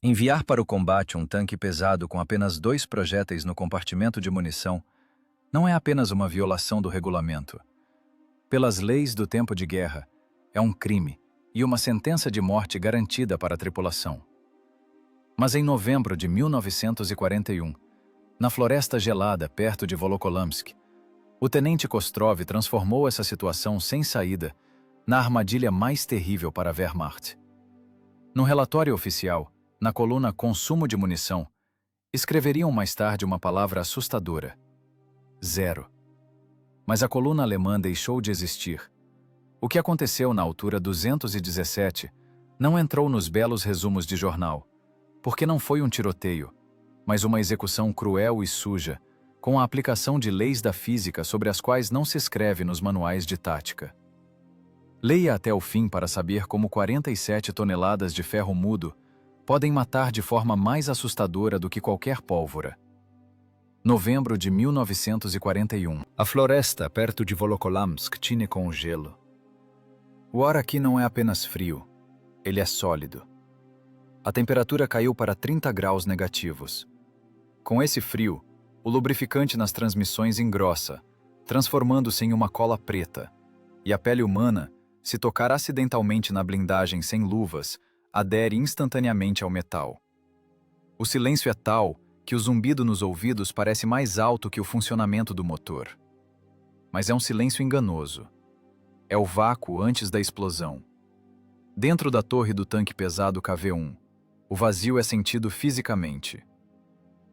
Enviar para o combate um tanque pesado com apenas 2 projéteis no compartimento de munição não é apenas uma violação do regulamento. Pelas leis do tempo de guerra, é um crime e uma sentença de morte garantida para a tripulação. Mas em novembro de 1941, na floresta gelada perto de Volokholamsk, o tenente Kostrov transformou essa situação sem saída na armadilha mais terrível para a Wehrmacht. No relatório oficial, na coluna Consumo de Munição, escreveriam mais tarde uma palavra assustadora: 0. Mas a coluna alemã deixou de existir. O que aconteceu na altura 217 não entrou nos belos resumos de jornal, porque não foi um tiroteio, mas uma execução cruel e suja, com a aplicação de leis da física sobre as quais não se escreve nos manuais de tática. Leia até o fim para saber como 47 toneladas de ferro mudo podem matar de forma mais assustadora do que qualquer pólvora. Novembro de 1941. A floresta perto de Volokholamsk tine com o gelo. O ar aqui não é apenas frio, ele é sólido. A temperatura caiu para 30 graus negativos. Com esse frio, o lubrificante nas transmissões engrossa, transformando-se em uma cola preta, e a pele humana, se tocar acidentalmente na blindagem sem luvas, adere instantaneamente ao metal. O silêncio é tal que o zumbido nos ouvidos parece mais alto que o funcionamento do motor. Mas é um silêncio enganoso. É o vácuo antes da explosão. Dentro da torre do tanque pesado KV-1, o vazio é sentido fisicamente.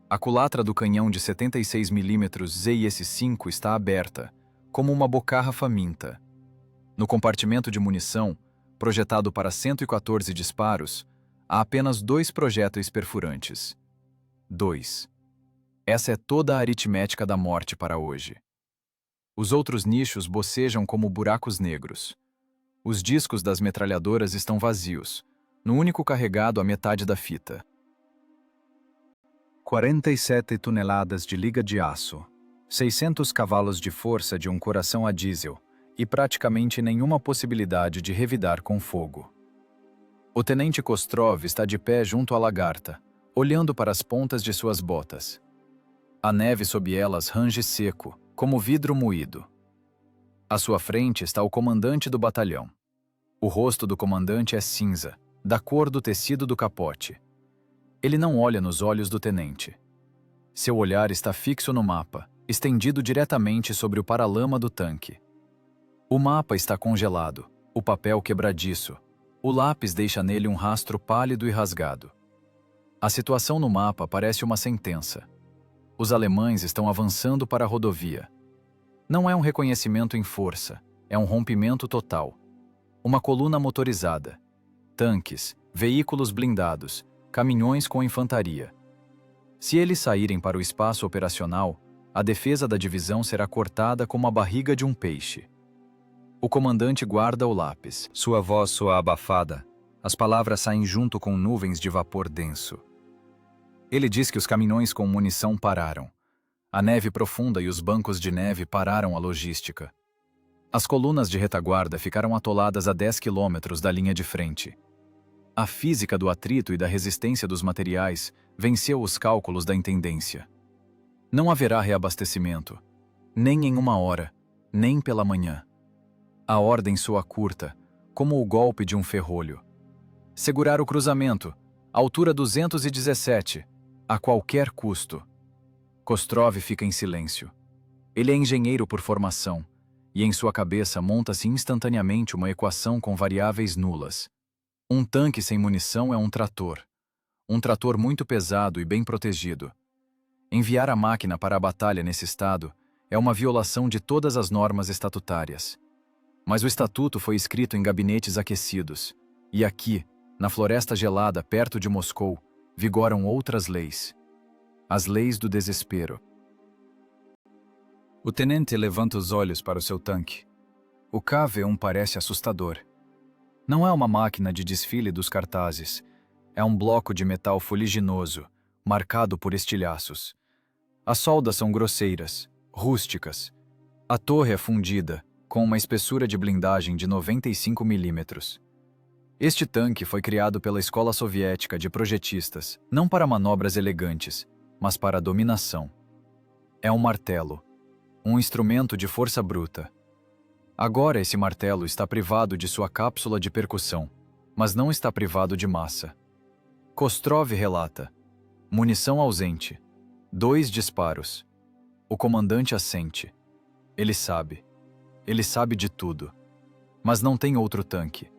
A culatra do canhão de 76 mm ZIS-5 está aberta, como uma bocarra faminta. No compartimento de munição, projetado para 114 disparos, há apenas 2 projéteis perfurantes. 2. Essa é toda a aritmética da morte para hoje. Os outros nichos bocejam como buracos negros. Os discos das metralhadoras estão vazios, no único carregado a metade da fita. 47 toneladas de liga de aço, 600 cavalos de força de um coração a diesel e praticamente nenhuma possibilidade de revidar com fogo. O tenente Kostrov está de pé junto à lagarta, olhando para as pontas de suas botas. A neve sob elas range seco, como vidro moído. À sua frente está o comandante do batalhão. O rosto do comandante é cinza, da cor do tecido do capote. Ele não olha nos olhos do tenente. Seu olhar está fixo no mapa, estendido diretamente sobre o paralama do tanque. O mapa está congelado, o papel quebradiço. O lápis deixa nele um rastro pálido e rasgado. A situação no mapa parece uma sentença. Os alemães estão avançando para a rodovia. Não é um reconhecimento em força, é um rompimento total. Uma coluna motorizada, tanques, veículos blindados, caminhões com infantaria. Se eles saírem para o espaço operacional, a defesa da divisão será cortada como a barriga de um peixe. O comandante guarda o lápis. Sua voz soa abafada. As palavras saem junto com nuvens de vapor denso. Ele diz que os caminhões com munição pararam. A neve profunda e os bancos de neve pararam a logística. As colunas de retaguarda ficaram atoladas a 10 quilômetros da linha de frente. A física do atrito e da resistência dos materiais venceu os cálculos da intendência. Não haverá reabastecimento, nem em 1 hora, nem pela manhã. A ordem soa curta, como o golpe de um ferrolho. Segurar o cruzamento, altura 217, a qualquer custo. Kostrov fica em silêncio. Ele é engenheiro por formação, e em sua cabeça monta-se instantaneamente uma equação com variáveis nulas. Um tanque sem munição é um trator. Um trator muito pesado e bem protegido. Enviar a máquina para a batalha nesse estado é uma violação de todas as normas estatutárias. Mas o estatuto foi escrito em gabinetes aquecidos, e aqui, na floresta gelada perto de Moscou, vigoram outras leis. As leis do desespero. O tenente levanta os olhos para o seu tanque. O KV-1 parece assustador. Não é uma máquina de desfile dos cartazes. É um bloco de metal fuliginoso, marcado por estilhaços. As soldas são grosseiras, rústicas. A torre é fundida, com uma espessura de blindagem de 95 mm. Este tanque foi criado pela Escola Soviética de Projetistas, não para manobras elegantes, mas para a dominação. É um martelo, um instrumento de força bruta. Agora esse martelo está privado de sua cápsula de percussão, mas não está privado de massa. Kostrov relata: munição ausente, 2 disparos. O comandante assente. Ele sabe de tudo. Mas não tem outro tanque.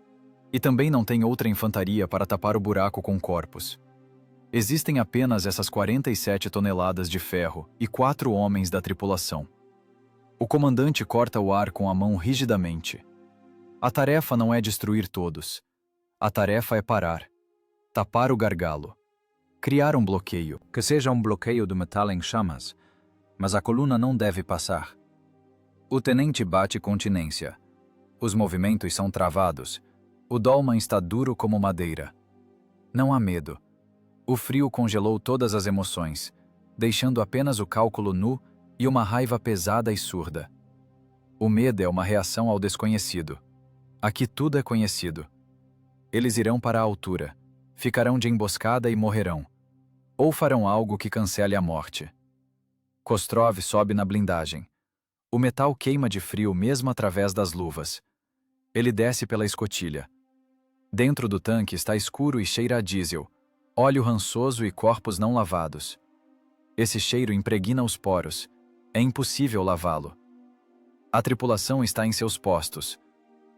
E também não tem outra infantaria para tapar o buraco com corpos. Existem apenas essas 47 toneladas de ferro e 4 homens da tripulação. O comandante corta o ar com a mão rigidamente. A tarefa não é destruir todos. A tarefa é parar. Tapar o gargalo. Criar um bloqueio, que seja um bloqueio do metal em chamas, mas a coluna não deve passar. O tenente bate continência. Os movimentos são travados. O dolman está duro como madeira. Não há medo. O frio congelou todas as emoções, deixando apenas o cálculo nu e uma raiva pesada e surda. O medo é uma reação ao desconhecido. Aqui tudo é conhecido. Eles irão para a altura, ficarão de emboscada e morrerão. Ou farão algo que cancele a morte. Kostrov sobe na blindagem. O metal queima de frio mesmo através das luvas. Ele desce pela escotilha. Dentro do tanque está escuro e cheira a diesel, óleo rançoso e corpos não lavados. Esse cheiro impregna os poros. É impossível lavá-lo. A tripulação está em seus postos.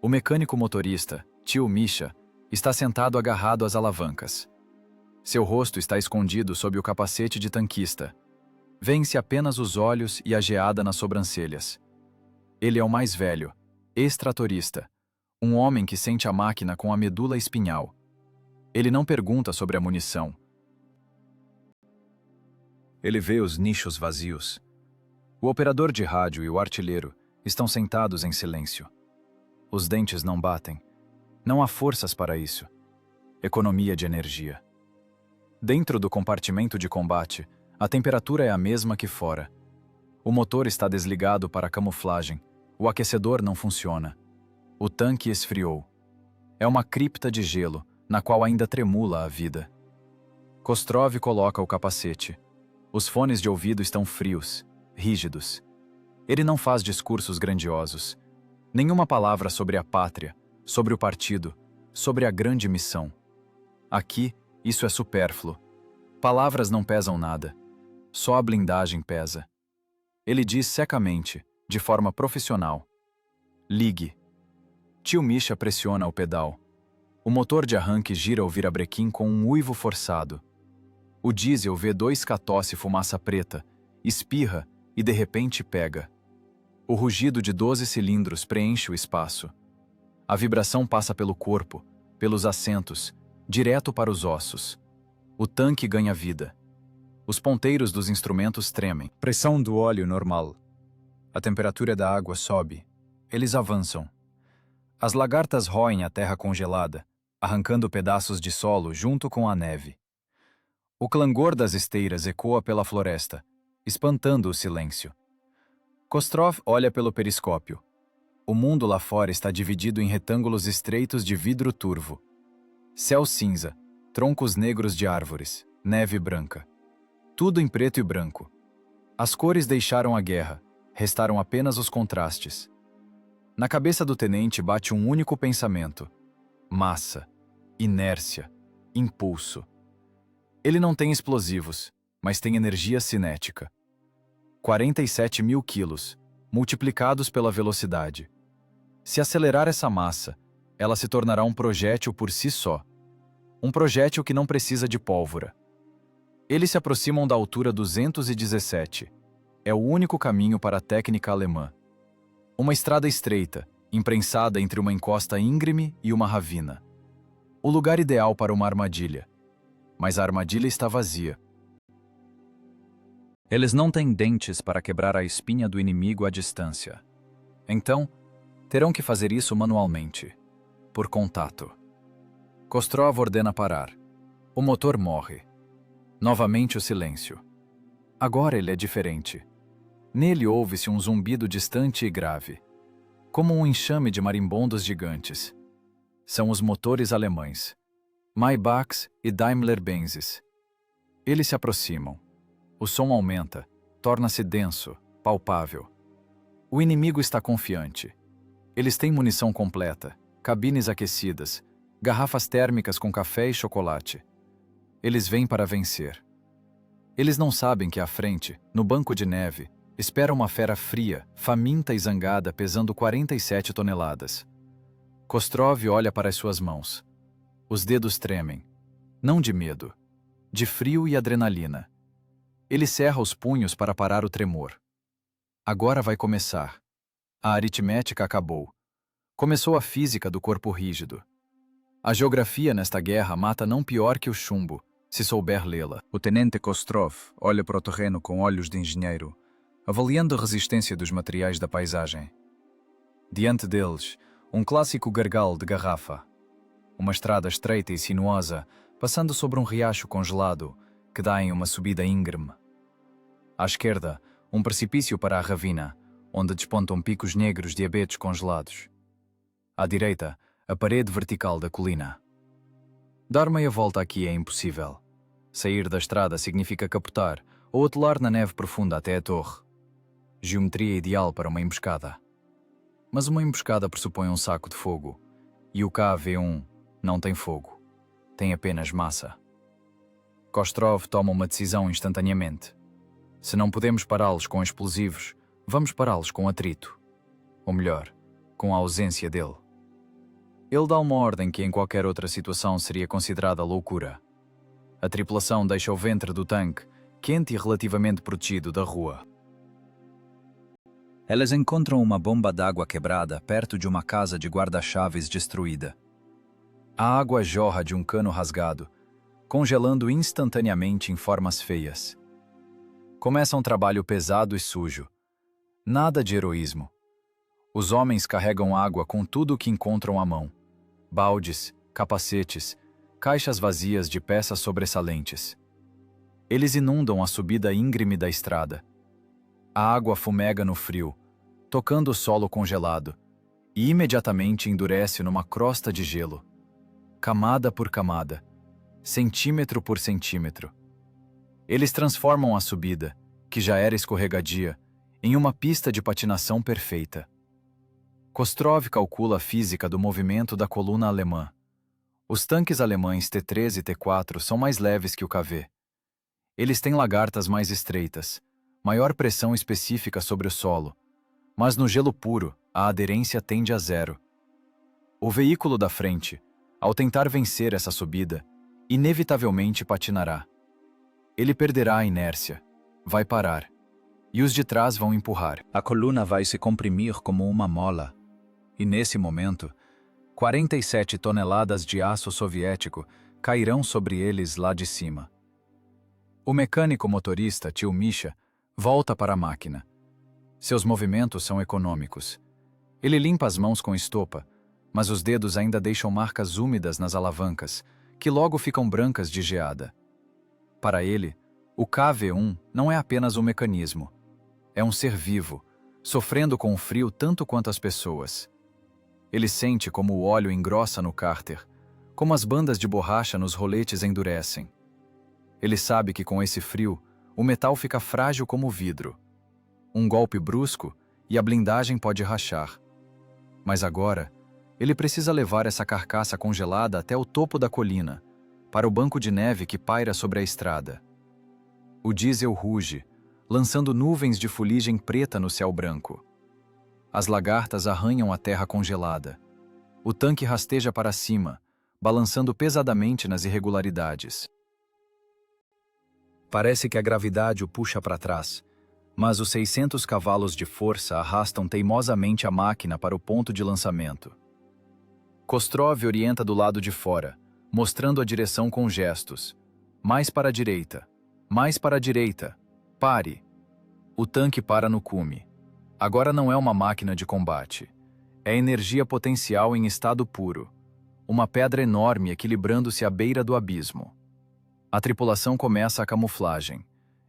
O mecânico motorista, tio Misha, está sentado agarrado às alavancas. Seu rosto está escondido sob o capacete de tanquista. Vêem-se apenas os olhos e a geada nas sobrancelhas. Ele é o mais velho, ex-tratorista, um homem que sente a máquina com a medula espinhal. Ele não pergunta sobre a munição. Ele vê os nichos vazios. O operador de rádio e o artilheiro estão sentados em silêncio. Os dentes não batem. Não há forças para isso. Economia de energia. Dentro do compartimento de combate, a temperatura é a mesma que fora. O motor está desligado para camuflagem. O aquecedor não funciona. O tanque esfriou. É uma cripta de gelo, na qual ainda tremula a vida. Kostrov coloca o capacete. Os fones de ouvido estão frios, rígidos. Ele não faz discursos grandiosos. Nenhuma palavra sobre a pátria, sobre o partido, sobre a grande missão. Aqui, isso é supérfluo. Palavras não pesam nada. Só a blindagem pesa. Ele diz secamente, de forma profissional: ligue. Tio Misha pressiona o pedal. O motor de arranque gira o virabrequim com um uivo forçado. O diesel vê 2K tosse fumaça preta, espirra e de repente pega. O rugido de 12 cilindros preenche o espaço. A vibração passa pelo corpo, pelos assentos, direto para os ossos. O tanque ganha vida. Os ponteiros dos instrumentos tremem. Pressão do óleo normal. A temperatura da água sobe. Eles avançam. As lagartas roem a terra congelada, arrancando pedaços de solo junto com a neve. O clangor das esteiras ecoa pela floresta, espantando o silêncio. Kostrov olha pelo periscópio. O mundo lá fora está dividido em retângulos estreitos de vidro turvo. Céu cinza, troncos negros de árvores, neve branca. Tudo em preto e branco. As cores deixaram a guerra, restaram apenas os contrastes. Na cabeça do tenente bate um único pensamento: massa, inércia, impulso. Ele não tem explosivos, mas tem energia cinética. 47 mil quilos, multiplicados pela velocidade. Se acelerar essa massa, ela se tornará um projétil por si só. Um projétil que não precisa de pólvora. Eles se aproximam da altura 217. É o único caminho para a técnica alemã. Uma estrada estreita, imprensada entre uma encosta íngreme e uma ravina. O lugar ideal para uma armadilha. Mas a armadilha está vazia. Eles não têm dentes para quebrar a espinha do inimigo à distância. Então, terão que fazer isso manualmente, por contato. Kostrov ordena parar. O motor morre. Novamente o silêncio. Agora ele é diferente. Nele ouve-se um zumbido distante e grave, como um enxame de marimbondos gigantes. São os motores alemães, Maybachs e Daimler-Benzes. Eles se aproximam. O som aumenta, torna-se denso, palpável. O inimigo está confiante. Eles têm munição completa, cabines aquecidas, garrafas térmicas com café e chocolate. Eles vêm para vencer. Eles não sabem que à frente, no banco de neve, espera uma fera fria, faminta e zangada pesando 47 toneladas. Kostrov olha para as suas mãos. Os dedos tremem. Não de medo, de frio e adrenalina. Ele cerra os punhos para parar o tremor. Agora vai começar. A aritmética acabou. Começou a física do corpo rígido. A geografia nesta guerra mata não pior que o chumbo, se souber lê-la. O tenente Kostrov olha para o terreno com olhos de engenheiro, avaliando a resistência dos materiais da paisagem. Diante deles, um clássico gargalo de garrafa. Uma estrada estreita e sinuosa, passando sobre um riacho congelado, que dá em uma subida íngreme. À esquerda, um precipício para a ravina, onde despontam picos negros de abetos congelados. À direita, a parede vertical da colina. Dar meia volta aqui é impossível. Sair da estrada significa capotar ou atolar na neve profunda até a torre. Geometria ideal para uma emboscada. Mas uma emboscada pressupõe um saco de fogo, e o KV-1 não tem fogo, tem apenas massa. Kostrov toma uma decisão instantaneamente. Se não podemos pará-los com explosivos, vamos pará-los com atrito. Ou melhor, com a ausência dele. Ele dá uma ordem que em qualquer outra situação seria considerada loucura. A tripulação deixa o ventre do tanque, quente e relativamente protegido da rua. Elas encontram uma bomba d'água quebrada perto de uma casa de guarda-chaves destruída. A água jorra de um cano rasgado, congelando instantaneamente em formas feias. Começa um trabalho pesado e sujo. Nada de heroísmo. Os homens carregam água com tudo o que encontram à mão. Baldes, capacetes, caixas vazias de peças sobressalentes. Eles inundam a subida íngreme da estrada. A água fumega no frio, tocando o solo congelado, e imediatamente endurece numa crosta de gelo. Camada por camada, centímetro por centímetro. Eles transformam a subida, que já era escorregadia, em uma pista de patinação perfeita. Kostrov calcula a física do movimento da coluna alemã. Os tanques alemães T3 e T4 são mais leves que o KV. Eles têm lagartas mais estreitas, maior pressão específica sobre o solo, mas no gelo puro, a aderência tende a zero. O veículo da frente, ao tentar vencer essa subida, inevitavelmente patinará. Ele perderá a inércia, vai parar, e os de trás vão empurrar. A coluna vai se comprimir como uma mola, e nesse momento, 47 toneladas de aço soviético cairão sobre eles lá de cima. O mecânico motorista, tio Misha, volta para a máquina. Seus movimentos são econômicos. Ele limpa as mãos com estopa, mas os dedos ainda deixam marcas úmidas nas alavancas, que logo ficam brancas de geada. Para ele, o KV-1 não é apenas um mecanismo. É um ser vivo, sofrendo com o frio tanto quanto as pessoas. Ele sente como o óleo engrossa no cárter, como as bandas de borracha nos roletes endurecem. Ele sabe que com esse frio, o metal fica frágil como vidro. Um golpe brusco e a blindagem pode rachar. Mas agora, ele precisa levar essa carcaça congelada até o topo da colina, para o banco de neve que paira sobre a estrada. O diesel ruge, lançando nuvens de fuligem preta no céu branco. As lagartas arranham a terra congelada. O tanque rasteja para cima, balançando pesadamente nas irregularidades. Parece que a gravidade o puxa para trás, mas os 600 cavalos de força arrastam teimosamente a máquina para o ponto de lançamento. Kostrov orienta do lado de fora, mostrando a direção com gestos. Mais para a direita. Mais para a direita. Pare. O tanque para no cume. Agora não é uma máquina de combate. É energia potencial em estado puro. Uma pedra enorme equilibrando-se à beira do abismo. A tripulação começa a camuflagem.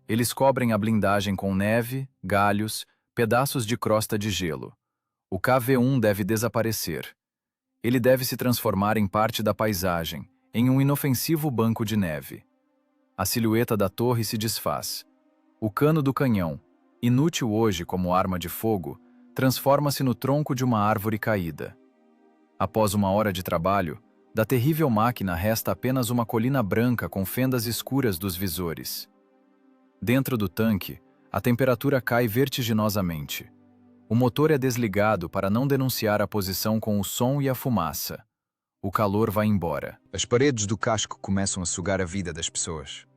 Eles cobrem a blindagem com neve, galhos, pedaços de crosta de gelo. O KV-1 deve desaparecer. Ele deve se transformar em parte da paisagem, em um inofensivo banco de neve. A silhueta da torre se desfaz. O cano do canhão, inútil hoje como arma de fogo, transforma-se no tronco de uma árvore caída. Após uma hora de trabalho, da terrível máquina resta apenas uma colina branca com fendas escuras dos visores. Dentro do tanque, a temperatura cai vertiginosamente. O motor é desligado para não denunciar a posição com o som e a fumaça. O calor vai embora. As paredes do casco começam a sugar a vida das pessoas.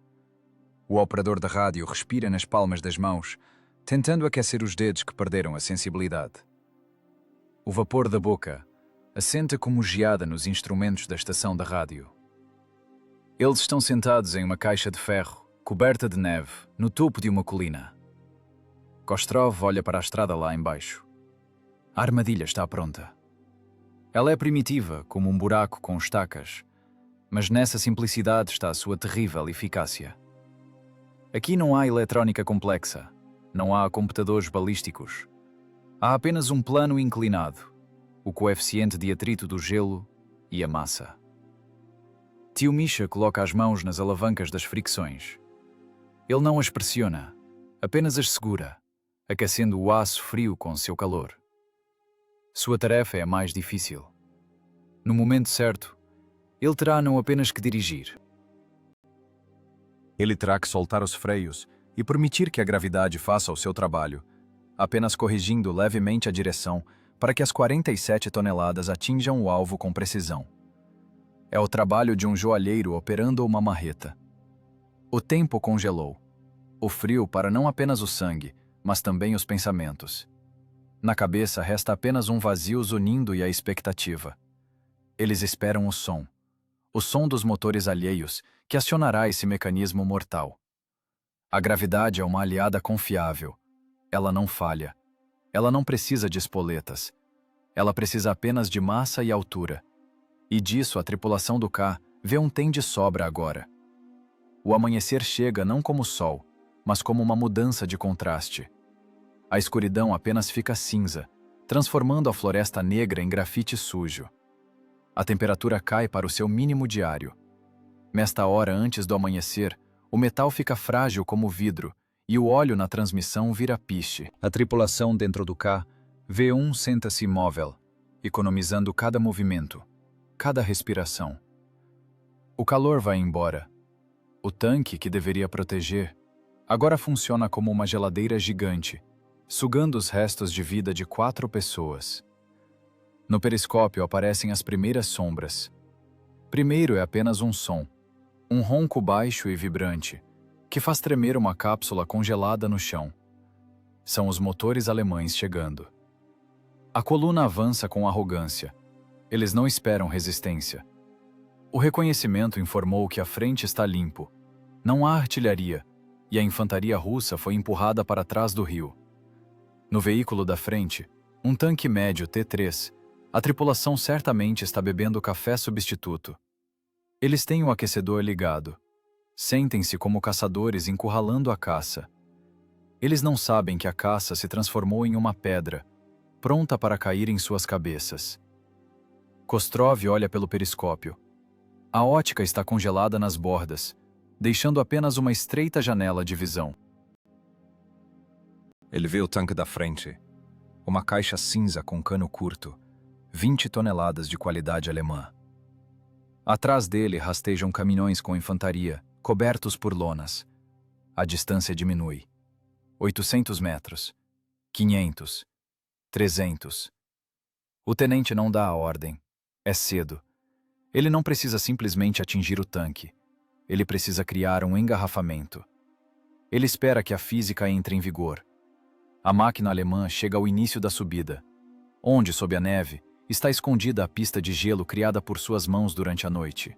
O operador da rádio respira nas palmas das mãos, tentando aquecer os dedos que perderam a sensibilidade. O vapor da boca assenta como geada nos instrumentos da estação da rádio. Eles estão sentados em uma caixa de ferro, coberta de neve, no topo de uma colina. Kostrov olha para a estrada lá embaixo. A armadilha está pronta. Ela é primitiva, como um buraco com estacas, mas nessa simplicidade está a sua terrível eficácia. Aqui não há eletrónica complexa, não há computadores balísticos. Há apenas um plano inclinado, o coeficiente de atrito do gelo e a massa. Tio Misha coloca as mãos nas alavancas das fricções. Ele não as pressiona, apenas as segura, aquecendo o aço frio com seu calor. Sua tarefa é a mais difícil. No momento certo, ele terá não apenas que dirigir. Ele terá que soltar os freios e permitir que a gravidade faça o seu trabalho, apenas corrigindo levemente a direção para que as 47 toneladas atinjam o alvo com precisão. É o trabalho de um joalheiro operando uma marreta. O tempo congelou. O frio para não apenas o sangue, mas também os pensamentos. Na cabeça resta apenas um vazio zunindo e a expectativa. Eles esperam o som dos motores alheios que acionará esse mecanismo mortal. A gravidade é uma aliada confiável. Ela não falha. Ela não precisa de espoletas. Ela precisa apenas de massa e altura. E disso a tripulação do K vê um tem de sobra agora. O amanhecer chega não como sol, mas como uma mudança de contraste. A escuridão apenas fica cinza, transformando a floresta negra em grafite sujo. A temperatura cai para o seu mínimo diário. Nesta hora antes do amanhecer, o metal fica frágil como vidro e o óleo na transmissão vira piche. A tripulação dentro do K V1 senta-se imóvel, economizando cada movimento, cada respiração. O calor vai embora. O tanque, que deveria proteger, agora funciona como uma geladeira gigante, sugando os restos de vida de 4 pessoas. No periscópio aparecem as primeiras sombras. Primeiro é apenas um som, um ronco baixo e vibrante, que faz tremer uma cápsula congelada no chão. São os motores alemães chegando. A coluna avança com arrogância. Eles não esperam resistência. O reconhecimento informou que a frente está limpo. Não há artilharia, e a infantaria russa foi empurrada para trás do rio. No veículo da frente, um tanque médio T3, a tripulação certamente está bebendo café substituto. Eles têm o aquecedor ligado. Sentem-se como caçadores encurralando a caça. Eles não sabem que a caça se transformou em uma pedra, pronta para cair em suas cabeças. Kostrov olha pelo periscópio. A ótica está congelada nas bordas, deixando apenas uma estreita janela de visão. Ele vê o tanque da frente. Uma caixa cinza com cano curto, 20 toneladas de qualidade alemã. Atrás dele rastejam caminhões com infantaria, cobertos por lonas. A distância diminui. 800 metros. 500. 300. O tenente não dá a ordem. É cedo. Ele não precisa simplesmente atingir o tanque. Ele precisa criar um engarrafamento. Ele espera que a física entre em vigor. A máquina alemã chega ao início da subida, onde, sob a neve, está escondida a pista de gelo criada por suas mãos durante a noite.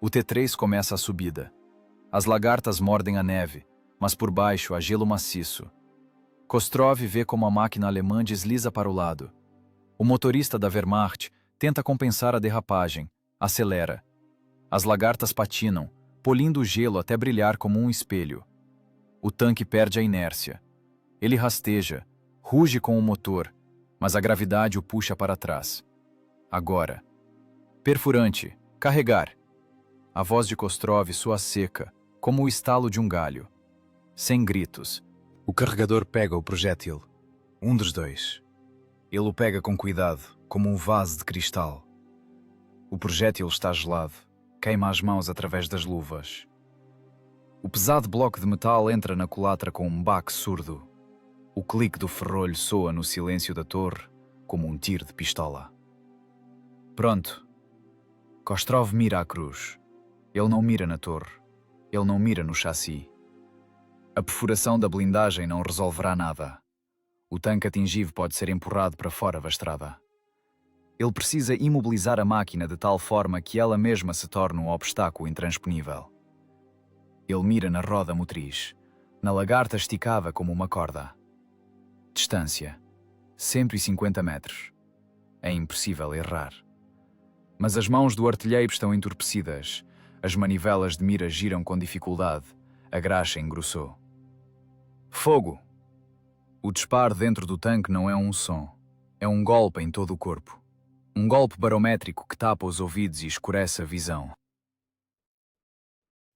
O T3 começa a subida. As lagartas mordem a neve, mas por baixo há gelo maciço. Kostrov vê como a máquina alemã desliza para o lado. O motorista da Wehrmacht tenta compensar a derrapagem, acelera. As lagartas patinam, polindo o gelo até brilhar como um espelho. O tanque perde a inércia. Ele rasteja, ruge com o motor, mas a gravidade o puxa para trás. Agora. Perfurante. Carregar. A voz de Kostrov soa seca, como o estalo de um galho. Sem gritos. O carregador pega o projétil. Um dos dois. Ele o pega com cuidado, como um vaso de cristal. O projétil está gelado. Queima as mãos através das luvas. O pesado bloco de metal entra na culatra com um baque surdo. O clique do ferrolho soa no silêncio da torre como um tiro de pistola. Pronto. Kostrov mira a cruz. Ele não mira na torre. Ele não mira no chassi. A perfuração da blindagem não resolverá nada. O tanque atingido pode ser empurrado para fora da estrada. Ele precisa imobilizar a máquina de tal forma que ela mesma se torne um obstáculo intransponível. Ele mira na roda motriz, na lagarta esticada como uma corda. Distância: 150 metros. É impossível errar. Mas as mãos do artilheiro estão entorpecidas, as manivelas de mira giram com dificuldade, a graxa engrossou. Fogo! O disparo dentro do tanque não é um som, é um golpe em todo o corpo. Um golpe barométrico que tapa os ouvidos e escurece a visão.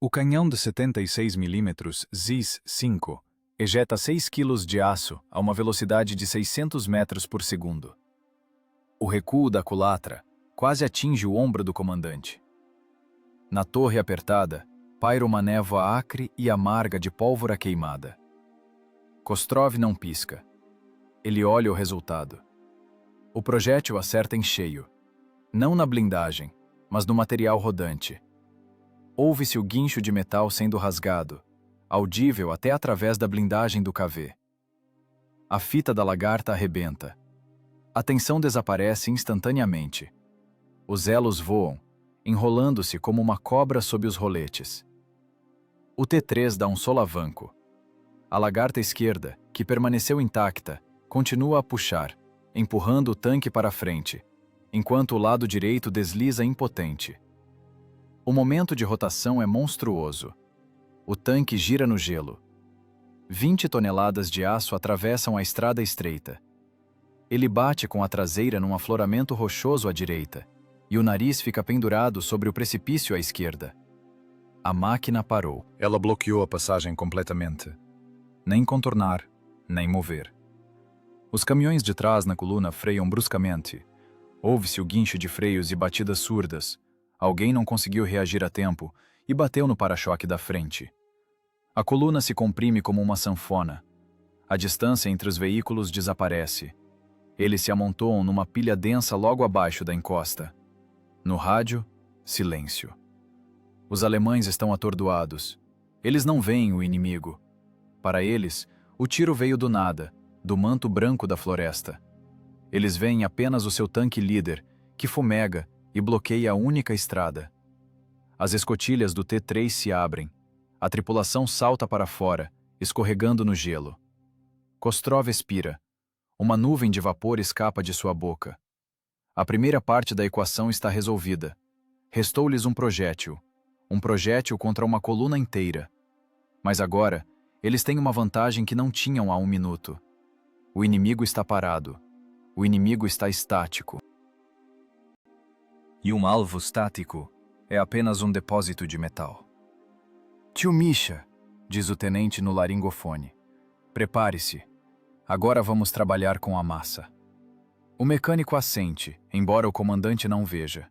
O canhão de 76 mm ZIS-5 ejeta 6 kg de aço a uma velocidade de 600 metros por segundo. O recuo da culatra quase atinge o ombro do comandante. Na torre apertada, paira uma névoa acre e amarga de pólvora queimada. Kostrov não pisca. Ele olha o resultado. O projétil acerta em cheio, não na blindagem, mas no material rodante. Ouve-se o guincho de metal sendo rasgado, audível até através da blindagem do KV. A fita da lagarta arrebenta. A tensão desaparece instantaneamente. Os elos voam, enrolando-se como uma cobra sob os roletes. O T-3 dá um solavanco. A lagarta esquerda, que permaneceu intacta, continua a puxar, empurrando o tanque para frente, enquanto o lado direito desliza impotente. O momento de rotação é monstruoso. O tanque gira no gelo. 20 toneladas de aço atravessam a estrada estreita. Ele bate com a traseira num afloramento rochoso à direita, e o nariz fica pendurado sobre o precipício à esquerda. A máquina parou. Ela bloqueou a passagem completamente. Nem contornar, nem mover. Os caminhões de trás na coluna freiam bruscamente. Ouve-se o guincho de freios e batidas surdas. Alguém não conseguiu reagir a tempo e bateu no para-choque da frente. A coluna se comprime como uma sanfona. A distância entre os veículos desaparece. Eles se amontoam numa pilha densa logo abaixo da encosta. No rádio, silêncio. Os alemães estão atordoados. Eles não veem o inimigo. Para eles, o tiro veio do nada, do manto branco da floresta. Eles veem apenas o seu tanque líder, que fumega e bloqueia a única estrada. As escotilhas do T-3 se abrem. A tripulação salta para fora, escorregando no gelo. Kostrov expira. Uma nuvem de vapor escapa de sua boca. A primeira parte da equação está resolvida. Restou-lhes um projétil contra uma coluna inteira. Mas agora, eles têm uma vantagem que não tinham há um minuto. O inimigo está parado. O inimigo está estático. E um alvo estático é apenas um depósito de metal. Tio Misha, diz o tenente no laringofone. Prepare-se. Agora vamos trabalhar com a massa. O mecânico assente, embora o comandante não veja.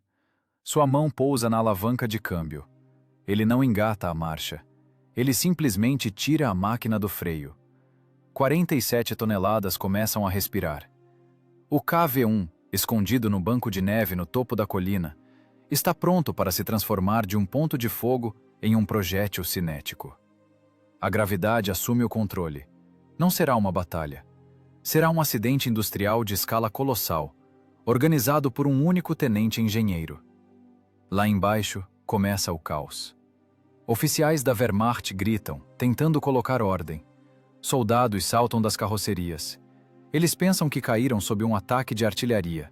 Sua mão pousa na alavanca de câmbio. Ele não engata a marcha. Ele simplesmente tira a máquina do freio. 47 toneladas começam a respirar. O KV-1, escondido no banco de neve no topo da colina, está pronto para se transformar de um ponto de fogo em um projétil cinético. A gravidade assume o controle. Não será uma batalha. Será um acidente industrial de escala colossal, organizado por um único tenente engenheiro. Lá embaixo começa o caos. Oficiais da Wehrmacht gritam, tentando colocar ordem. Soldados saltam das carrocerias. Eles pensam que caíram sob um ataque de artilharia.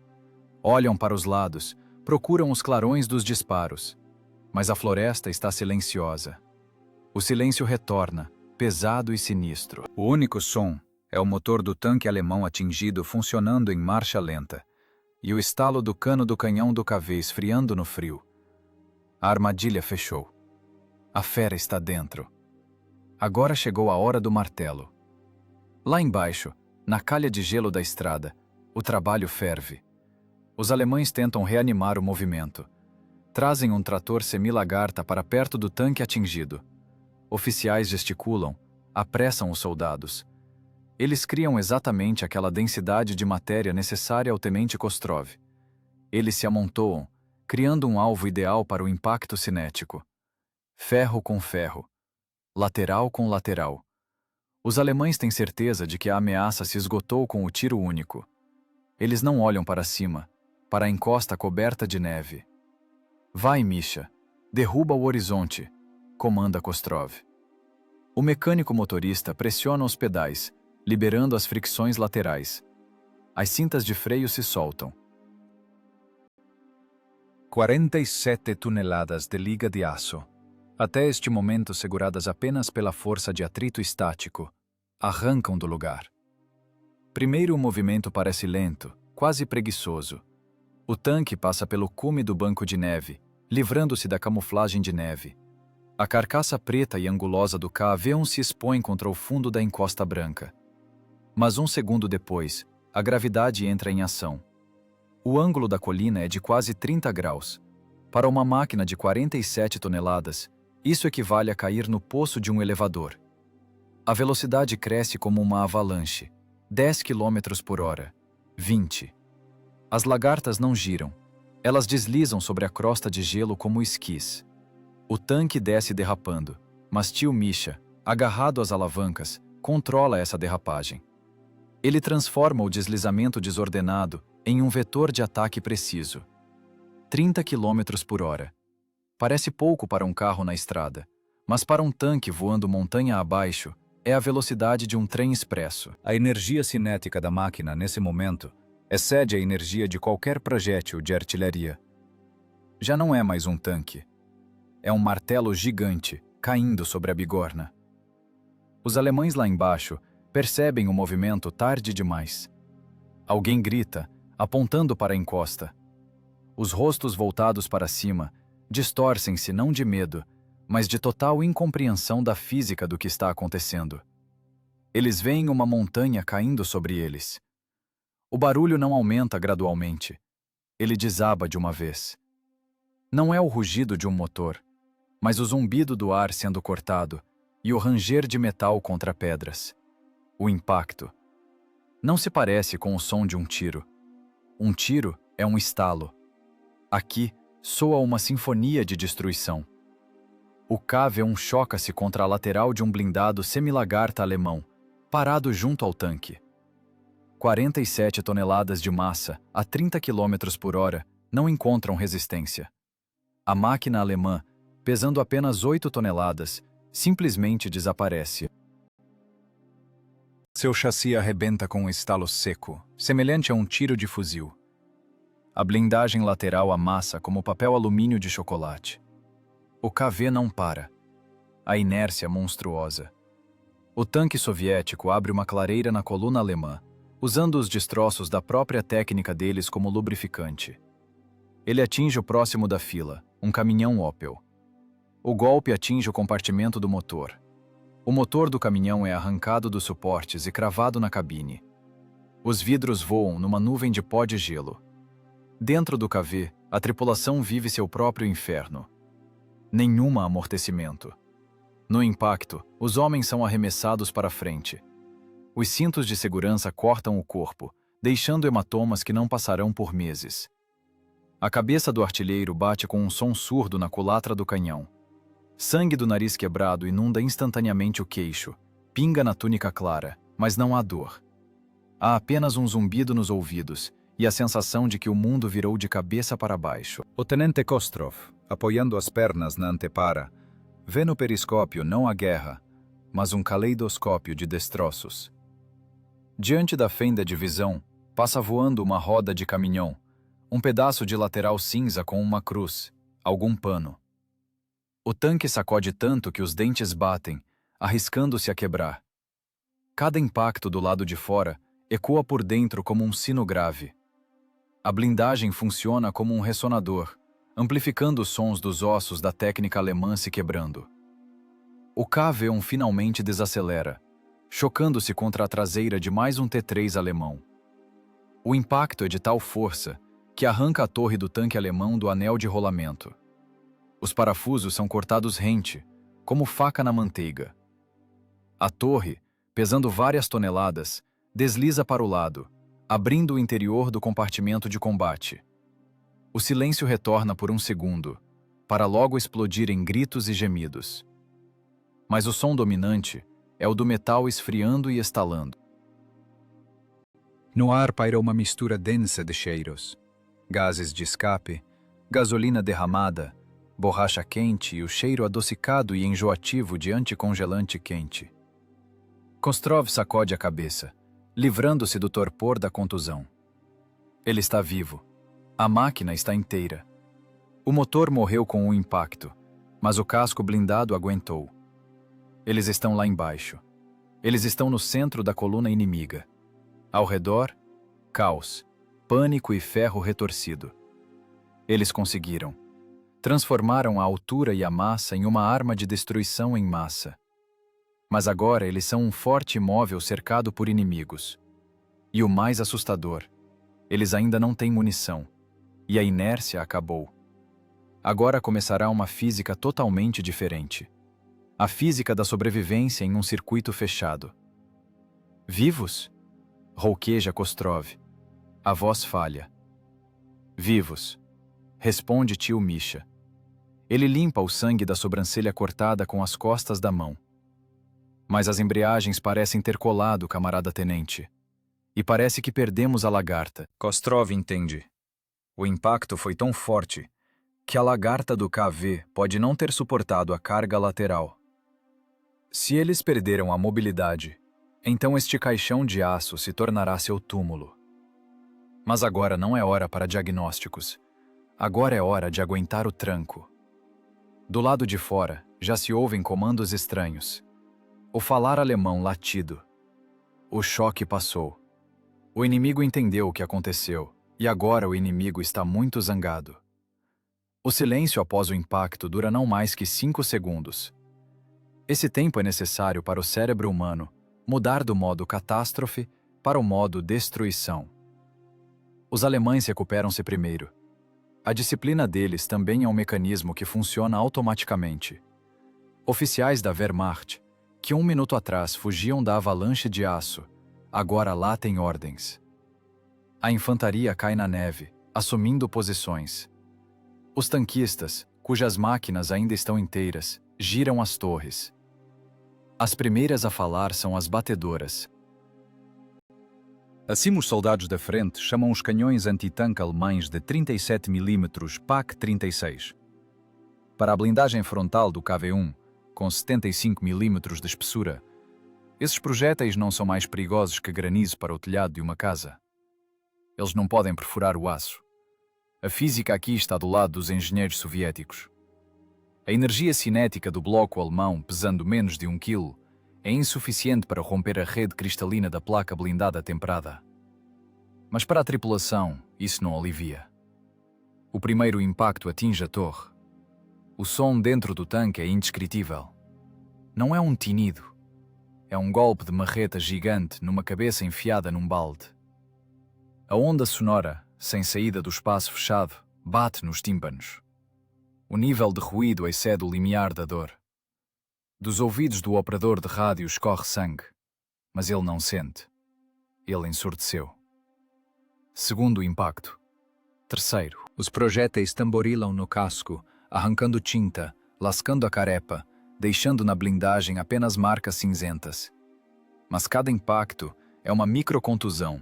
Olham para os lados, procuram os clarões dos disparos. Mas a floresta está silenciosa. O silêncio retorna, pesado e sinistro. O único som é o motor do tanque alemão atingido funcionando em marcha lenta. e o estalo do cano do canhão do KV esfriando no frio. A armadilha fechou. A fera está dentro. Agora chegou a hora do martelo. Lá embaixo, na calha de gelo da estrada, o trabalho ferve. Os alemães tentam reanimar o movimento. Trazem um trator semi-lagarta para perto do tanque atingido. Oficiais gesticulam, apressam os soldados. Eles criam exatamente aquela densidade de matéria necessária ao tenente Kostrov. Eles se amontoam, criando um alvo ideal para o impacto cinético. Ferro com ferro. Lateral com lateral. Os alemães têm certeza de que a ameaça se esgotou com o tiro único. Eles não olham para cima, para a encosta coberta de neve. Vai, Misha. Derruba o horizonte, comanda Kostrov. O mecânico motorista pressiona os pedais, liberando as fricções laterais. As cintas de freio se soltam. 47 toneladas de liga de aço, até este momento seguradas apenas pela força de atrito estático, arrancam do lugar. Primeiro o movimento parece lento, quase preguiçoso. O tanque passa pelo cume do banco de neve, livrando-se da camuflagem de neve. A carcaça preta e angulosa do KV-1 se expõe contra o fundo da encosta branca. Mas um segundo depois, a gravidade entra em ação. O ângulo da colina é de quase 30 graus. Para uma máquina de 47 toneladas, isso equivale a cair no poço de um elevador. A velocidade cresce como uma avalanche. 10 km por hora. 20. As lagartas não giram. Elas deslizam sobre a crosta de gelo como esquis. O tanque desce derrapando, mas tio Misha, agarrado às alavancas, controla essa derrapagem. Ele transforma o deslizamento desordenado em um vetor de ataque preciso. 30 km por hora. Parece pouco para um carro na estrada, mas para um tanque voando montanha abaixo, é a velocidade de um trem expresso. A energia cinética da máquina, nesse momento, excede a energia de qualquer projétil de artilharia. Já não é mais um tanque. É um martelo gigante, caindo sobre a bigorna. Os alemães lá embaixo percebem o movimento tarde demais. Alguém grita, apontando para a encosta. Os rostos voltados para cima distorcem-se não de medo, mas de total incompreensão da física do que está acontecendo. Eles veem uma montanha caindo sobre eles. O barulho não aumenta gradualmente. Ele desaba de uma vez. Não é o rugido de um motor, mas o zumbido do ar sendo cortado e o ranger de metal contra pedras. O impacto. Não se parece com o som de um tiro. Um tiro é um estalo. Aqui soa uma sinfonia de destruição. O KV-1 choca-se contra a lateral de um blindado semi-lagarta alemão, parado junto ao tanque. 47 toneladas de massa, a 30 km por hora, não encontram resistência. A máquina alemã, pesando apenas 8 toneladas, simplesmente desaparece. Seu chassi arrebenta com um estalo seco, semelhante a um tiro de fuzil. A blindagem lateral amassa como papel alumínio de chocolate. O KV não para. A inércia monstruosa. O tanque soviético abre uma clareira na coluna alemã, usando os destroços da própria técnica deles como lubrificante. Ele atinge o próximo da fila, um caminhão Opel. O golpe atinge o compartimento do motor. O motor do caminhão é arrancado dos suportes e cravado na cabine. Os vidros voam numa nuvem de pó de gelo. Dentro do KV, a tripulação vive seu próprio inferno. Nenhum amortecimento. No impacto, os homens são arremessados para frente. Os cintos de segurança cortam o corpo, deixando hematomas que não passarão por meses. A cabeça do artilheiro bate com um som surdo na culatra do canhão. Sangue do nariz quebrado inunda instantaneamente o queixo, pinga na túnica clara, mas não há dor. Há apenas um zumbido nos ouvidos e a sensação de que o mundo virou de cabeça para baixo. O tenente Kostrov, apoiando as pernas na antepara, vê no periscópio não a guerra, mas um caleidoscópio de destroços. Diante da fenda de visão, passa voando uma roda de caminhão, um pedaço de lateral cinza com uma cruz, algum pano. O tanque sacode tanto que os dentes batem, arriscando-se a quebrar. Cada impacto do lado de fora ecoa por dentro como um sino grave. A blindagem funciona como um ressonador, amplificando os sons dos ossos da técnica alemã se quebrando. O KV-1 finalmente desacelera, chocando-se contra a traseira de mais um T-3 alemão. O impacto é de tal força que arranca a torre do tanque alemão do anel de rolamento. Os parafusos são cortados rente, como faca na manteiga. A torre, pesando várias toneladas, desliza para o lado, abrindo o interior do compartimento de combate. O silêncio retorna por um segundo, para logo explodir em gritos e gemidos. Mas o som dominante é o do metal esfriando e estalando. No ar paira uma mistura densa de cheiros. Gases de escape, gasolina derramada, borracha quente e o cheiro adocicado e enjoativo de anticongelante quente. Kostrov sacode a cabeça, livrando-se do torpor da contusão. Ele está vivo. A máquina está inteira. O motor morreu com o impacto, mas o casco blindado aguentou. Eles estão lá embaixo. Eles estão no centro da coluna inimiga. Ao redor, caos, pânico e ferro retorcido. Eles conseguiram. Transformaram a altura e a massa em uma arma de destruição em massa. Mas agora eles são um forte imóvel cercado por inimigos. E o mais assustador, eles ainda não têm munição. E a inércia acabou. Agora começará uma física totalmente diferente. A física da sobrevivência em um circuito fechado. Vivos? Rouqueja Kostrov. A voz falha. Vivos. Responde tio Misha. Ele limpa o sangue da sobrancelha cortada com as costas da mão. Mas as embreagens parecem ter colado, camarada tenente. E parece que perdemos a lagarta. Kostrov entende. O impacto foi tão forte que a lagarta do KV pode não ter suportado a carga lateral. Se eles perderam a mobilidade, então este caixão de aço se tornará seu túmulo. Mas agora não é hora para diagnósticos. Agora é hora de aguentar o tranco. Do lado de fora, já se ouvem comandos estranhos. O falar alemão latido. O choque passou. O inimigo entendeu o que aconteceu, e agora o inimigo está muito zangado. O silêncio após o impacto dura não mais que 5 segundos. Esse tempo é necessário para o cérebro humano mudar do modo catástrofe para o modo destruição. Os alemães recuperam-se primeiro. A disciplina deles também é um mecanismo que funciona automaticamente. Oficiais da Wehrmacht, que 1 minuto atrás fugiam da avalanche de aço, agora lá têm ordens. A infantaria cai na neve, assumindo posições. Os tanquistas, cujas máquinas ainda estão inteiras, giram as torres. As primeiras a falar são as batedoras. Assim, os soldados da frente chamam os canhões antitanque alemães de 37 mm PaK-36. Para a blindagem frontal do KV-1, com 75 mm de espessura, esses projéteis não são mais perigosos que granizo para o telhado de uma casa. Eles não podem perfurar o aço. A física aqui está do lado dos engenheiros soviéticos. A energia cinética do bloco alemão, pesando menos de 1 kg, é insuficiente para romper a rede cristalina da placa blindada temperada. Mas para a tripulação, isso não alivia. O primeiro impacto atinge a torre. O som dentro do tanque é indescritível. Não é um tinido. É um golpe de marreta gigante numa cabeça enfiada num balde. A onda sonora, sem saída do espaço fechado, bate nos tímpanos. O nível de ruído excede o limiar da dor. Dos ouvidos do operador de rádio escorre sangue, mas ele não sente. Ele ensurdeceu. Segundo impacto. Terceiro. Os projéteis tamborilam no casco, arrancando tinta, lascando a carepa, deixando na blindagem apenas marcas cinzentas. Mas cada impacto é uma microcontusão.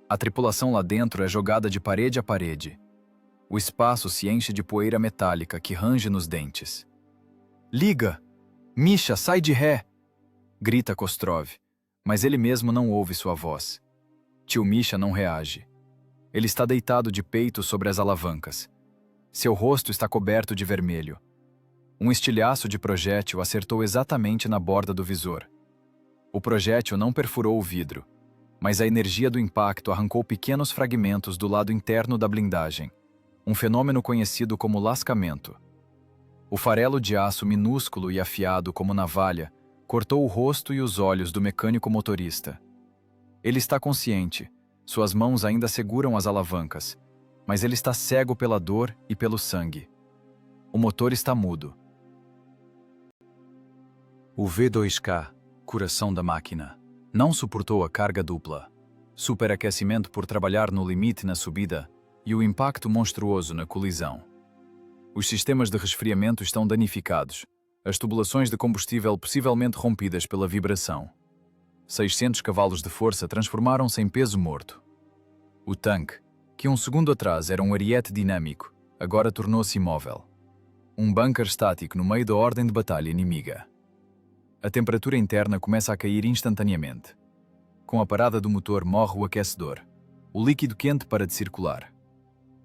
A tripulação lá dentro é jogada de parede a parede. O espaço se enche de poeira metálica que range nos dentes. Liga! Misha, sai de ré! Grita Kostrov, mas ele mesmo não ouve sua voz. Tio Misha não reage. Ele está deitado de peito sobre as alavancas. Seu rosto está coberto de vermelho. Um estilhaço de projétil acertou exatamente na borda do visor. O projétil não perfurou o vidro, mas a energia do impacto arrancou pequenos fragmentos do lado interno da blindagem, um fenômeno conhecido como lascamento. O farelo de aço minúsculo e afiado como navalha cortou o rosto e os olhos do mecânico motorista. Ele está consciente, suas mãos ainda seguram as alavancas, mas ele está cego pela dor e pelo sangue. O motor está mudo. O V2K, coração da máquina, não suportou a carga dupla, superaquecimento por trabalhar no limite na subida e o impacto monstruoso na colisão. Os sistemas de resfriamento estão danificados, as tubulações de combustível possivelmente rompidas pela vibração. 600 cavalos de força transformaram-se em peso morto. O tanque, que um segundo atrás era um ariete dinâmico, agora tornou-se imóvel. Um bunker estático no meio da ordem de batalha inimiga. A temperatura interna começa a cair instantaneamente. Com a parada do motor morre o aquecedor. O líquido quente para de circular.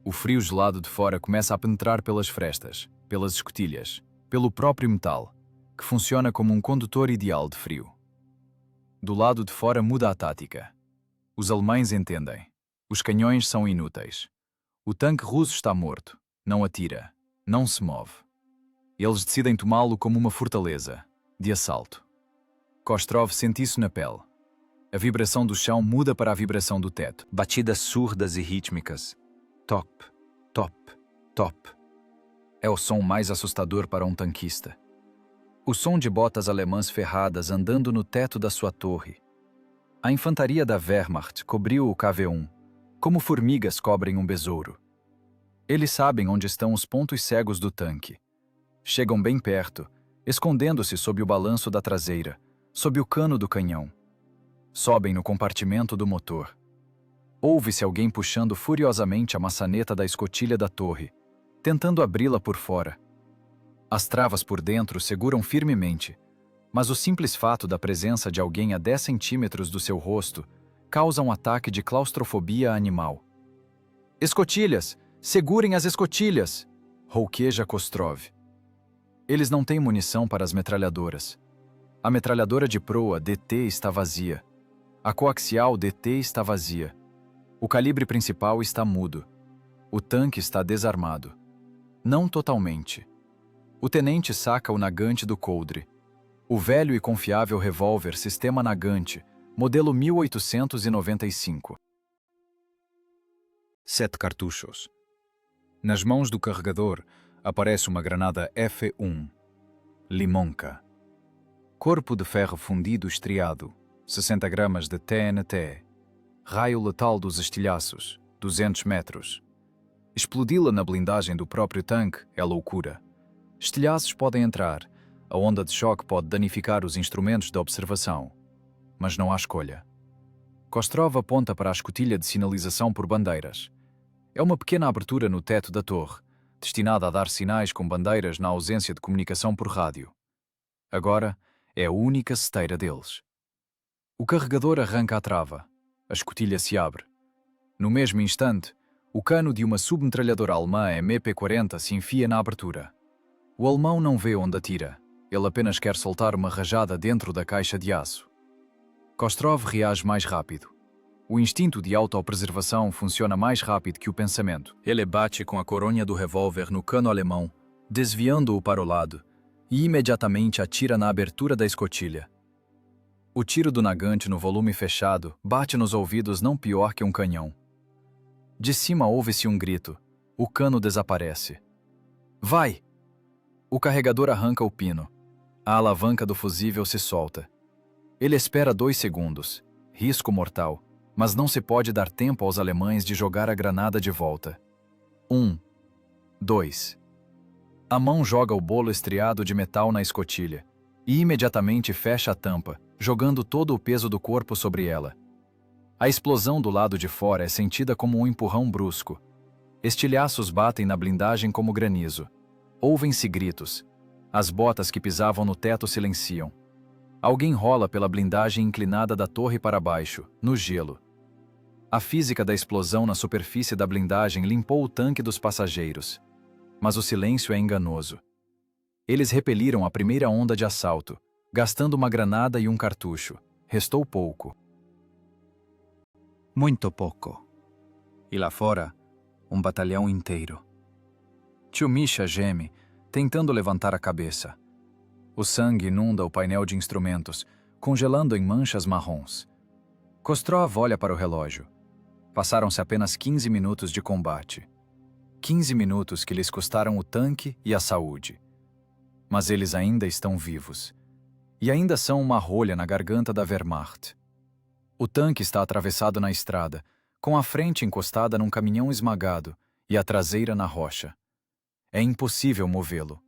O frio gelado de fora começa a penetrar pelas frestas, pelas escotilhas, pelo próprio metal, que funciona como um condutor ideal de frio. Do lado de fora muda a tática. Os alemães entendem. Os canhões são inúteis. O tanque russo está morto. Não atira. Não se move. Eles decidem tomá-lo como uma fortaleza, de assalto. Kostrov sente isso na pele. A vibração do chão muda para a vibração do teto. Batidas surdas e rítmicas. Top, top, top. É o som mais assustador para um tanquista. O som de botas alemãs ferradas andando no teto da sua torre. A infantaria da Wehrmacht cobriu o KV-1, como formigas cobrem um besouro. Eles sabem onde estão os pontos cegos do tanque. Chegam bem perto, escondendo-se sob o balanço da traseira, sob o cano do canhão. Sobem no compartimento do motor. Ouve-se alguém puxando furiosamente a maçaneta da escotilha da torre, tentando abri-la por fora. As travas por dentro seguram firmemente, mas o simples fato da presença de alguém a 10 centímetros do seu rosto causa um ataque de claustrofobia animal. Escotilhas! Segurem as escotilhas! Rouqueja Kostrov. Eles não têm munição para as metralhadoras. A metralhadora de proa DT está vazia. A coaxial DT está vazia. O calibre principal está mudo. O tanque está desarmado. Não totalmente. O tenente saca o Nagant do coldre. O velho e confiável revólver Sistema Nagant, modelo 1895. 7 cartuchos. Nas mãos do carregador aparece uma granada F1. Limonka. Corpo de ferro fundido estriado, 60 gramas de TNT. Raio letal dos estilhaços, 200 metros. Explodi-la na blindagem do próprio tanque é loucura. Estilhaços podem entrar, a onda de choque pode danificar os instrumentos de observação. Mas não há escolha. Kostrov aponta para a escotilha de sinalização por bandeiras. É uma pequena abertura no teto da torre, destinada a dar sinais com bandeiras na ausência de comunicação por rádio. Agora é a única ceteira deles. O carregador arranca a trava. A escotilha se abre. No mesmo instante, o cano de uma submetralhadora alemã MP-40 se enfia na abertura. O alemão não vê onde atira. Ele apenas quer soltar uma rajada dentro da caixa de aço. Kostrov reage mais rápido. O instinto de autopreservação funciona mais rápido que o pensamento. Ele bate com a coronha do revólver no cano alemão, desviando-o para o lado, e imediatamente atira na abertura da escotilha. O tiro do Nagant no volume fechado bate nos ouvidos não pior que um canhão. De cima ouve-se um grito. O cano desaparece. Vai! O carregador arranca o pino. A alavanca do fusível se solta. Ele espera 2 segundos. Risco mortal. Mas não se pode dar tempo aos alemães de jogar a granada de volta. 1, 2. A mão joga o bolo estriado de metal na escotilha e imediatamente fecha a tampa, jogando todo o peso do corpo sobre ela. A explosão do lado de fora é sentida como um empurrão brusco. Estilhaços batem na blindagem como granizo. Ouvem-se gritos. As botas que pisavam no teto silenciam. Alguém rola pela blindagem inclinada da torre para baixo, no gelo. A física da explosão na superfície da blindagem limpou o tanque dos passageiros. Mas o silêncio é enganoso. Eles repeliram a primeira onda de assalto, gastando uma granada e um cartucho. Restou pouco. Muito pouco. E lá fora, um batalhão inteiro. Tio Misha geme, tentando levantar a cabeça. O sangue inunda o painel de instrumentos, congelando em manchas marrons. Kostrov olha para o relógio. Passaram-se apenas 15 minutos de combate. 15 minutos que lhes custaram o tanque e a saúde. Mas eles ainda estão vivos. E ainda são uma rolha na garganta da Wehrmacht. O tanque está atravessado na estrada, com a frente encostada num caminhão esmagado e a traseira na rocha. É impossível movê-lo.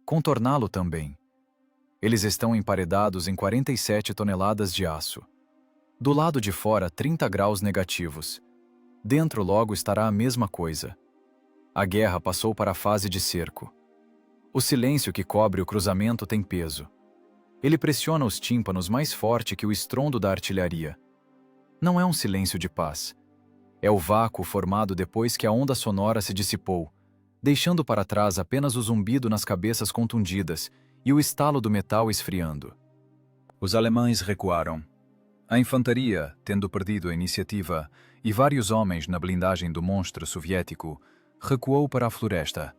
Contorná-lo também. Eles estão emparedados em 47 toneladas de aço. Do lado de fora, 30 graus negativos. Dentro logo estará a mesma coisa. A guerra passou para a fase de cerco. O silêncio que cobre o cruzamento tem peso. Ele pressiona os tímpanos mais forte que o estrondo da artilharia. Não é um silêncio de paz. É o vácuo formado depois que a onda sonora se dissipou, deixando para trás apenas o zumbido nas cabeças contundidas e o estalo do metal esfriando. Os alemães recuaram. A infantaria, tendo perdido a iniciativa, e vários homens na blindagem do monstro soviético, recuou para a floresta.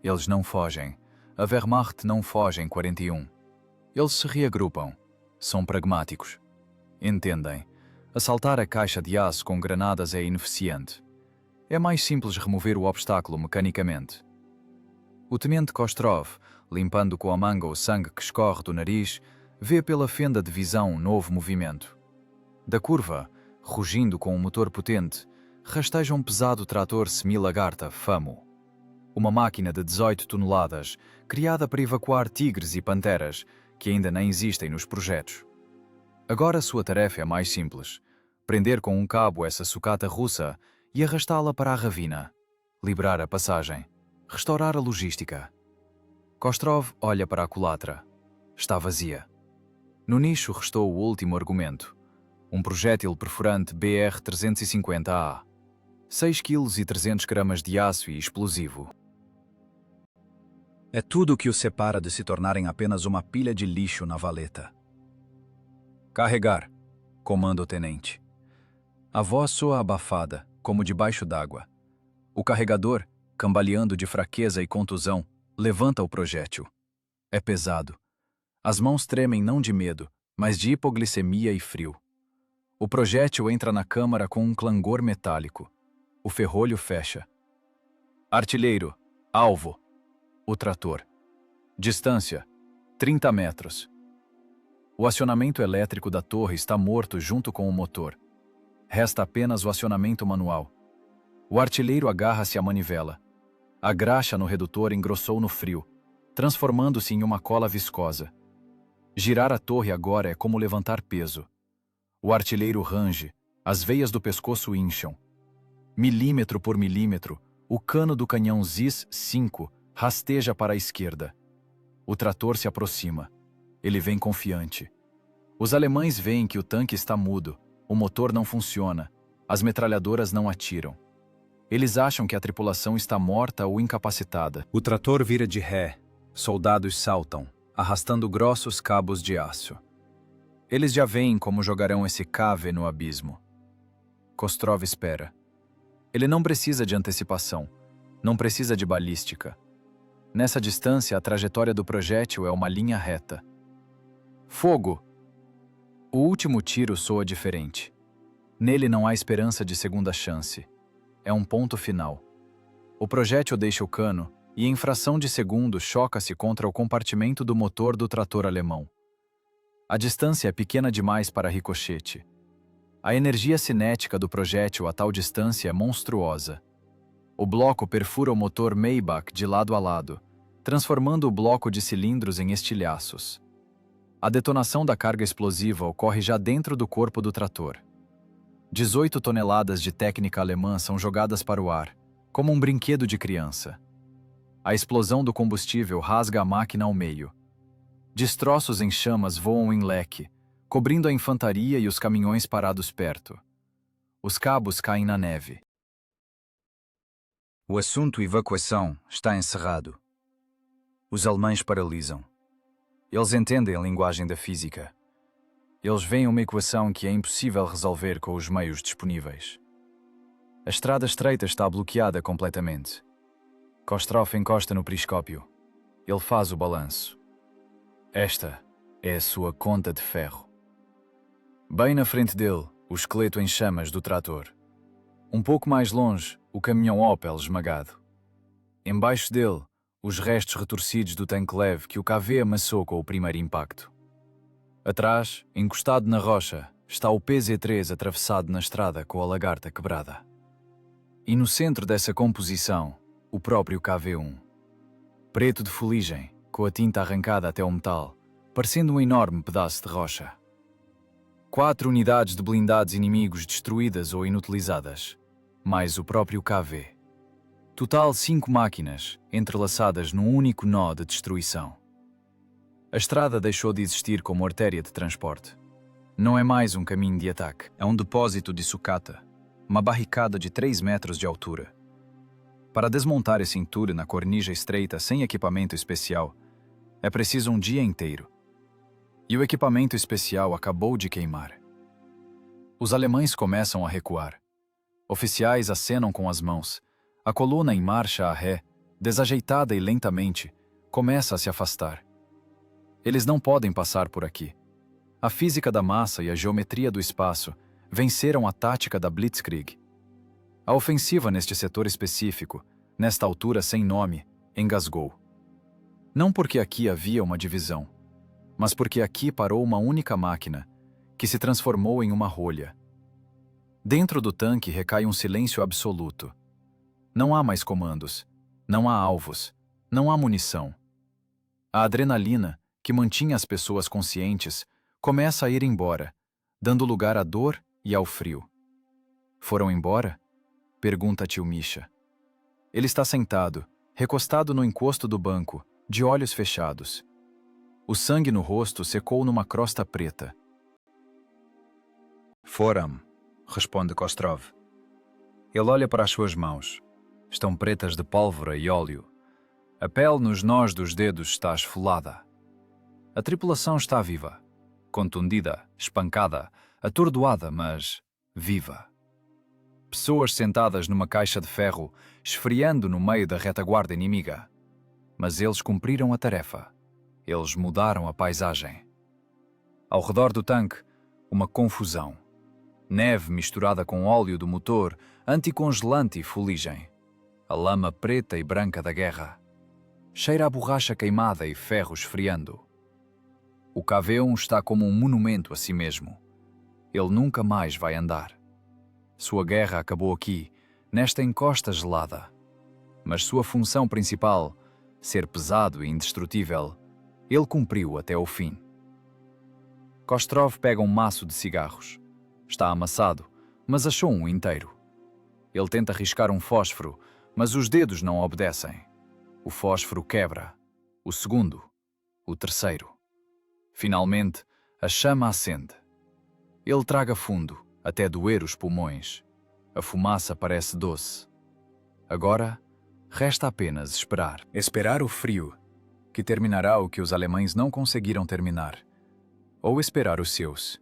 Eles não fogem. A Wehrmacht não foge em 41. Eles se reagrupam. São pragmáticos. Entendem. Assaltar a caixa de aço com granadas é ineficiente. É mais simples remover o obstáculo mecanicamente. O tenente Kostrov, limpando com a manga o sangue que escorre do nariz, vê pela fenda de visão um novo movimento. Da curva, rugindo com um motor potente, rasteja um pesado trator semi-lagarta FAMO. Uma máquina de 18 toneladas, criada para evacuar tigres e panteras, que ainda nem existem nos projetos. Agora sua tarefa é mais simples: prender com um cabo essa sucata russa e arrastá-la para a ravina, liberar a passagem, restaurar a logística. Kostrov olha para a culatra. Está vazia. No nicho restou o último argumento: um projétil perfurante BR-350A. 6,3 kg de aço e explosivo. É tudo o que os separa de se tornarem apenas uma pilha de lixo na valeta. Carregar, comanda o tenente. A voz soa abafada, como debaixo d'água. O carregador, cambaleando de fraqueza e contusão, levanta o projétil. É pesado. As mãos tremem não de medo, mas de hipoglicemia e frio. O projétil entra na câmara com um clangor metálico. O ferrolho fecha. Artilheiro, alvo. O trator. Distância, 30 metros. O acionamento elétrico da torre está morto junto com o motor. Resta apenas o acionamento manual. O artilheiro agarra-se à manivela. A graxa no redutor engrossou no frio, transformando-se em uma cola viscosa. Girar a torre agora é como levantar peso. O artilheiro range, as veias do pescoço incham. Milímetro por milímetro, o cano do canhão ZIS-5 rasteja para a esquerda. O trator se aproxima. Ele vem confiante. Os alemães veem que o tanque está mudo, o motor não funciona, as metralhadoras não atiram. Eles acham que a tripulação está morta ou incapacitada. O trator vira de ré. Soldados saltam, arrastando grossos cabos de aço. Eles já veem como jogarão esse cave no abismo. Kostrov espera. Ele não precisa de antecipação, não precisa de balística. Nessa distância, a trajetória do projétil é uma linha reta. Fogo! O último tiro soa diferente. Nele não há esperança de segunda chance. É um ponto final. O projétil deixa o cano e, em fração de segundo, choca-se contra o compartimento do motor do trator alemão. A distância é pequena demais para ricochete. A energia cinética do projétil a tal distância é monstruosa. O bloco perfura o motor Maybach de lado a lado, transformando o bloco de cilindros em estilhaços. A detonação da carga explosiva ocorre já dentro do corpo do trator. 18 toneladas de técnica alemã são jogadas para o ar, como um brinquedo de criança. A explosão do combustível rasga a máquina ao meio. Destroços em chamas voam em leque, cobrindo a infantaria e os caminhões parados perto. Os cabos caem na neve. O assunto evacuação está encerrado. Os alemães paralisam. Eles entendem a linguagem da física. Eles veem uma equação que é impossível resolver com os meios disponíveis. A estrada estreita está bloqueada completamente. Kostrov encosta no periscópio. Ele faz o balanço. Esta é a sua conta de ferro. Bem na frente dele, o esqueleto em chamas do trator. Um pouco mais longe, o caminhão Opel esmagado. Embaixo dele, os restos retorcidos do tanque leve que o KV amassou com o primeiro impacto. Atrás, encostado na rocha, está o PZ-3 atravessado na estrada com a lagarta quebrada. E no centro dessa composição, o próprio KV-1. Preto de fuligem, com a tinta arrancada até o metal, parecendo um enorme pedaço de rocha. 4 unidades de blindados inimigos destruídas ou inutilizadas, mais o próprio KV. Total 5 máquinas, entrelaçadas num único nó de destruição. A estrada deixou de existir como artéria de transporte. Não é mais um caminho de ataque. É um depósito de sucata, uma barricada de 3 metros de altura. Para desmontar esse entulho na cornija estreita sem equipamento especial, é preciso um dia inteiro. E o equipamento especial acabou de queimar. Os alemães começam a recuar. Oficiais acenam com as mãos. A coluna em marcha a ré, desajeitada e lentamente, começa a se afastar. Eles não podem passar por aqui. A física da massa e a geometria do espaço venceram a tática da Blitzkrieg. A ofensiva neste setor específico, nesta altura sem nome, engasgou. Não porque aqui havia uma divisão, mas porque aqui parou uma única máquina, que se transformou em uma rolha. Dentro do tanque recai um silêncio absoluto. Não há mais comandos, não há alvos, não há munição. A adrenalina, que mantinha as pessoas conscientes, começa a ir embora, dando lugar à dor e ao frio. Foram embora? Pergunta tio Misha. Ele está sentado, recostado no encosto do banco, de olhos fechados. O sangue no rosto secou numa crosta preta. Foram, responde Kostrov. Ele olha para as suas mãos. Estão pretas de pólvora e óleo. A pele nos nós dos dedos está esfolada. A tripulação está viva. Contundida, espancada, atordoada, mas viva. Pessoas sentadas numa caixa de ferro, esfriando no meio da retaguarda inimiga. Mas eles cumpriram a tarefa. Eles mudaram a paisagem. Ao redor do tanque, uma confusão. Neve misturada com óleo do motor, anticongelante e fuligem. A lama preta e branca da guerra. Cheira a borracha queimada e ferro esfriando. O KV-1 está como um monumento a si mesmo. Ele nunca mais vai andar. Sua guerra acabou aqui, nesta encosta gelada. Mas sua função principal, ser pesado e indestrutível, ele cumpriu até o fim. Kostrov pega um maço de cigarros. Está amassado, mas achou um inteiro. Ele tenta riscar um fósforo, mas os dedos não obedecem. O fósforo quebra. O segundo. O terceiro. Finalmente, a chama acende. Ele traga fundo, até doer os pulmões. A fumaça parece doce. Agora, resta apenas esperar. Esperar o frio, que terminará o que os alemães não conseguiram terminar. Ou esperar os seus.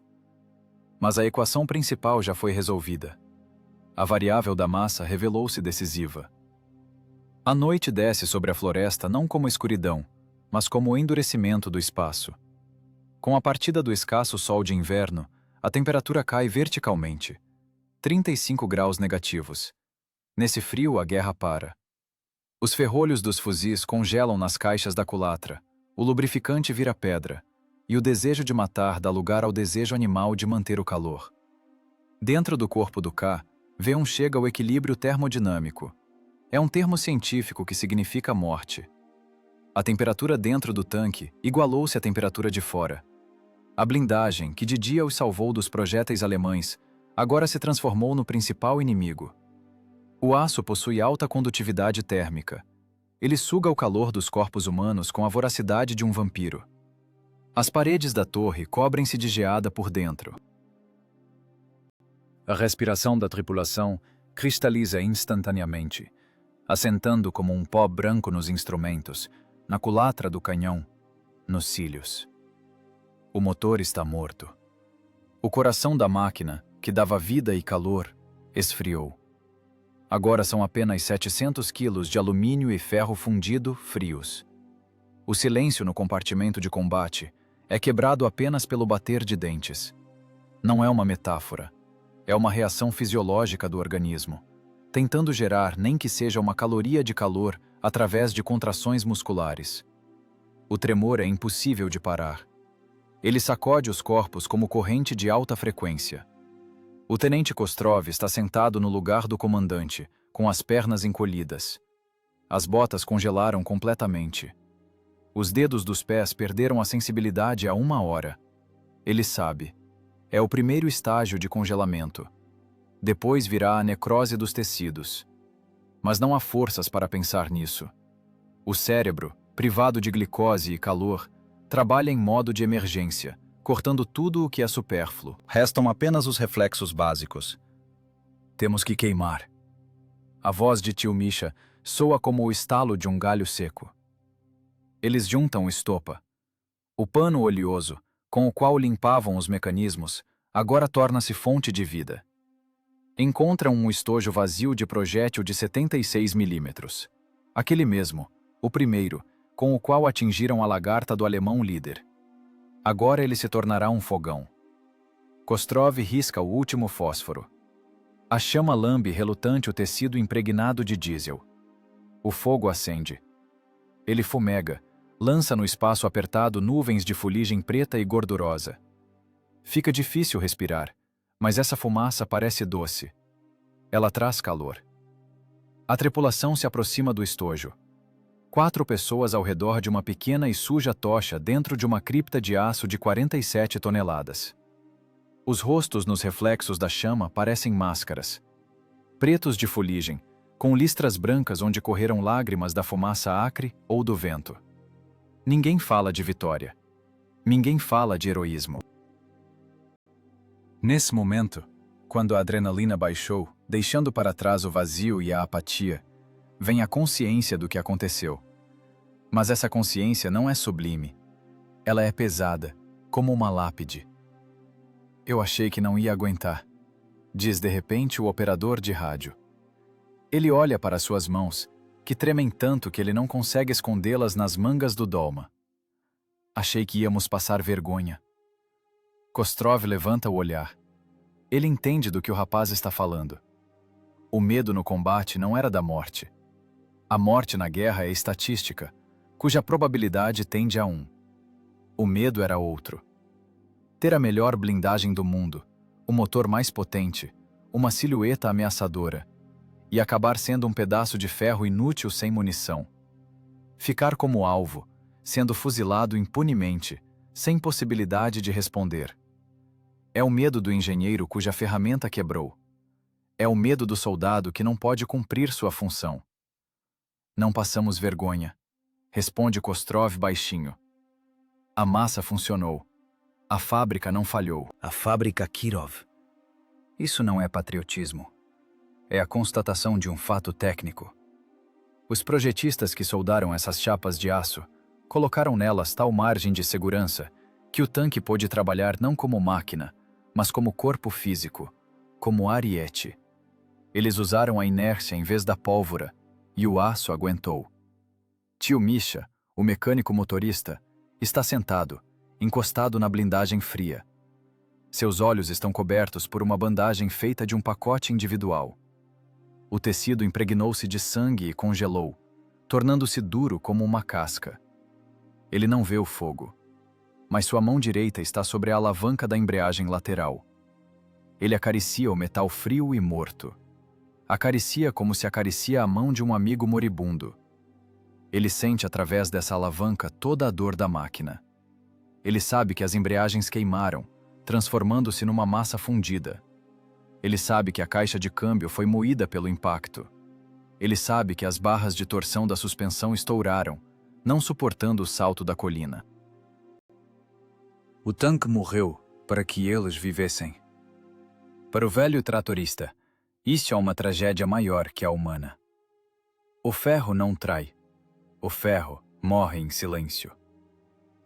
Mas a equação principal já foi resolvida. A variável da massa revelou-se decisiva. A noite desce sobre a floresta não como escuridão, mas como o endurecimento do espaço. Com a partida do escasso sol de inverno, a temperatura cai verticalmente. 35 graus negativos. Nesse frio, a guerra para. Os ferrolhos dos fuzis congelam nas caixas da culatra, o lubrificante vira pedra, e o desejo de matar dá lugar ao desejo animal de manter o calor. Dentro do corpo do K, V1 chega ao equilíbrio termodinâmico. É um termo científico que significa morte. A temperatura dentro do tanque igualou-se à temperatura de fora. A blindagem, que de dia os salvou dos projéteis alemães, agora se transformou no principal inimigo. O aço possui alta condutividade térmica. Ele suga o calor dos corpos humanos com a voracidade de um vampiro. As paredes da torre cobrem-se de geada por dentro. A respiração da tripulação cristaliza instantaneamente, assentando como um pó branco nos instrumentos, na culatra do canhão, nos cílios. O motor está morto. O coração da máquina, que dava vida e calor, esfriou. Agora são apenas 700 quilos de alumínio e ferro fundido frios. O silêncio no compartimento de combate é quebrado apenas pelo bater de dentes. Não é uma metáfora. É uma reação fisiológica do organismo, tentando gerar nem que seja uma caloria de calor através de contrações musculares. O tremor é impossível de parar. Ele sacode os corpos como corrente de alta frequência. O tenente Kostrov está sentado no lugar do comandante, com as pernas encolhidas. As botas congelaram completamente. Os dedos dos pés perderam a sensibilidade há 1 hora. Ele sabe. É o primeiro estágio de congelamento. Depois virá a necrose dos tecidos. Mas não há forças para pensar nisso. O cérebro, privado de glicose e calor, trabalha em modo de emergência, cortando tudo o que é supérfluo. Restam apenas os reflexos básicos. Temos que queimar. A voz de tio Misha soa como o estalo de um galho seco. Eles juntam estopa. O pano oleoso, com o qual limpavam os mecanismos, agora torna-se fonte de vida. Encontram um estojo vazio de projétil de 76 milímetros. Aquele mesmo, o primeiro, com o qual atingiram a lagarta do alemão líder. Agora ele se tornará um fogão. Kostrov risca o último fósforo. A chama lambe relutante o tecido impregnado de diesel. O fogo acende. Ele fumega, lança no espaço apertado nuvens de fuligem preta e gordurosa. Fica difícil respirar, mas essa fumaça parece doce. Ela traz calor. A tripulação se aproxima do estojo. 4 pessoas ao redor de uma pequena e suja tocha dentro de uma cripta de aço de 47 toneladas. Os rostos nos reflexos da chama parecem máscaras. Pretos de fuligem, com listras brancas onde correram lágrimas da fumaça acre ou do vento. Ninguém fala de vitória. Ninguém fala de heroísmo. Nesse momento, quando a adrenalina baixou, deixando para trás o vazio e a apatia, vem a consciência do que aconteceu. Mas essa consciência não é sublime. Ela é pesada, como uma lápide. Eu achei que não ia aguentar, diz de repente o operador de rádio. Ele olha para suas mãos, que tremem tanto que ele não consegue escondê-las nas mangas do dolma. Achei que íamos passar vergonha. Kostrov levanta o olhar. Ele entende do que o rapaz está falando. O medo no combate não era da morte. A morte na guerra é estatística, cuja probabilidade tende a 1. O medo era outro. Ter a melhor blindagem do mundo, o motor mais potente, uma silhueta ameaçadora, e acabar sendo um pedaço de ferro inútil sem munição. Ficar como alvo, sendo fuzilado impunemente, sem possibilidade de responder. É o medo do engenheiro cuja ferramenta quebrou. É o medo do soldado que não pode cumprir sua função. Não passamos vergonha, responde Kostrov baixinho. A massa funcionou. A fábrica não falhou. A fábrica Kirov. Isso não é patriotismo. É a constatação de um fato técnico. Os projetistas que soldaram essas chapas de aço colocaram nelas tal margem de segurança que o tanque pôde trabalhar não como máquina, mas como corpo físico, como ariete. Eles usaram a inércia em vez da pólvora, e o aço aguentou. Tio Misha, o mecânico motorista, está sentado, encostado na blindagem fria. Seus olhos estão cobertos por uma bandagem feita de um pacote individual. O tecido impregnou-se de sangue e congelou, tornando-se duro como uma casca. Ele não vê o fogo, mas sua mão direita está sobre a alavanca da embreagem lateral. Ele acaricia o metal frio e morto. Acaricia como se acaricia a mão de um amigo moribundo. Ele sente através dessa alavanca toda a dor da máquina. Ele sabe que as embreagens queimaram, transformando-se numa massa fundida. Ele sabe que a caixa de câmbio foi moída pelo impacto. Ele sabe que as barras de torção da suspensão estouraram, não suportando o salto da colina. O tanque morreu para que eles vivessem. Para o velho tratorista, isso é uma tragédia maior que a humana. O ferro não trai. O ferro morre em silêncio.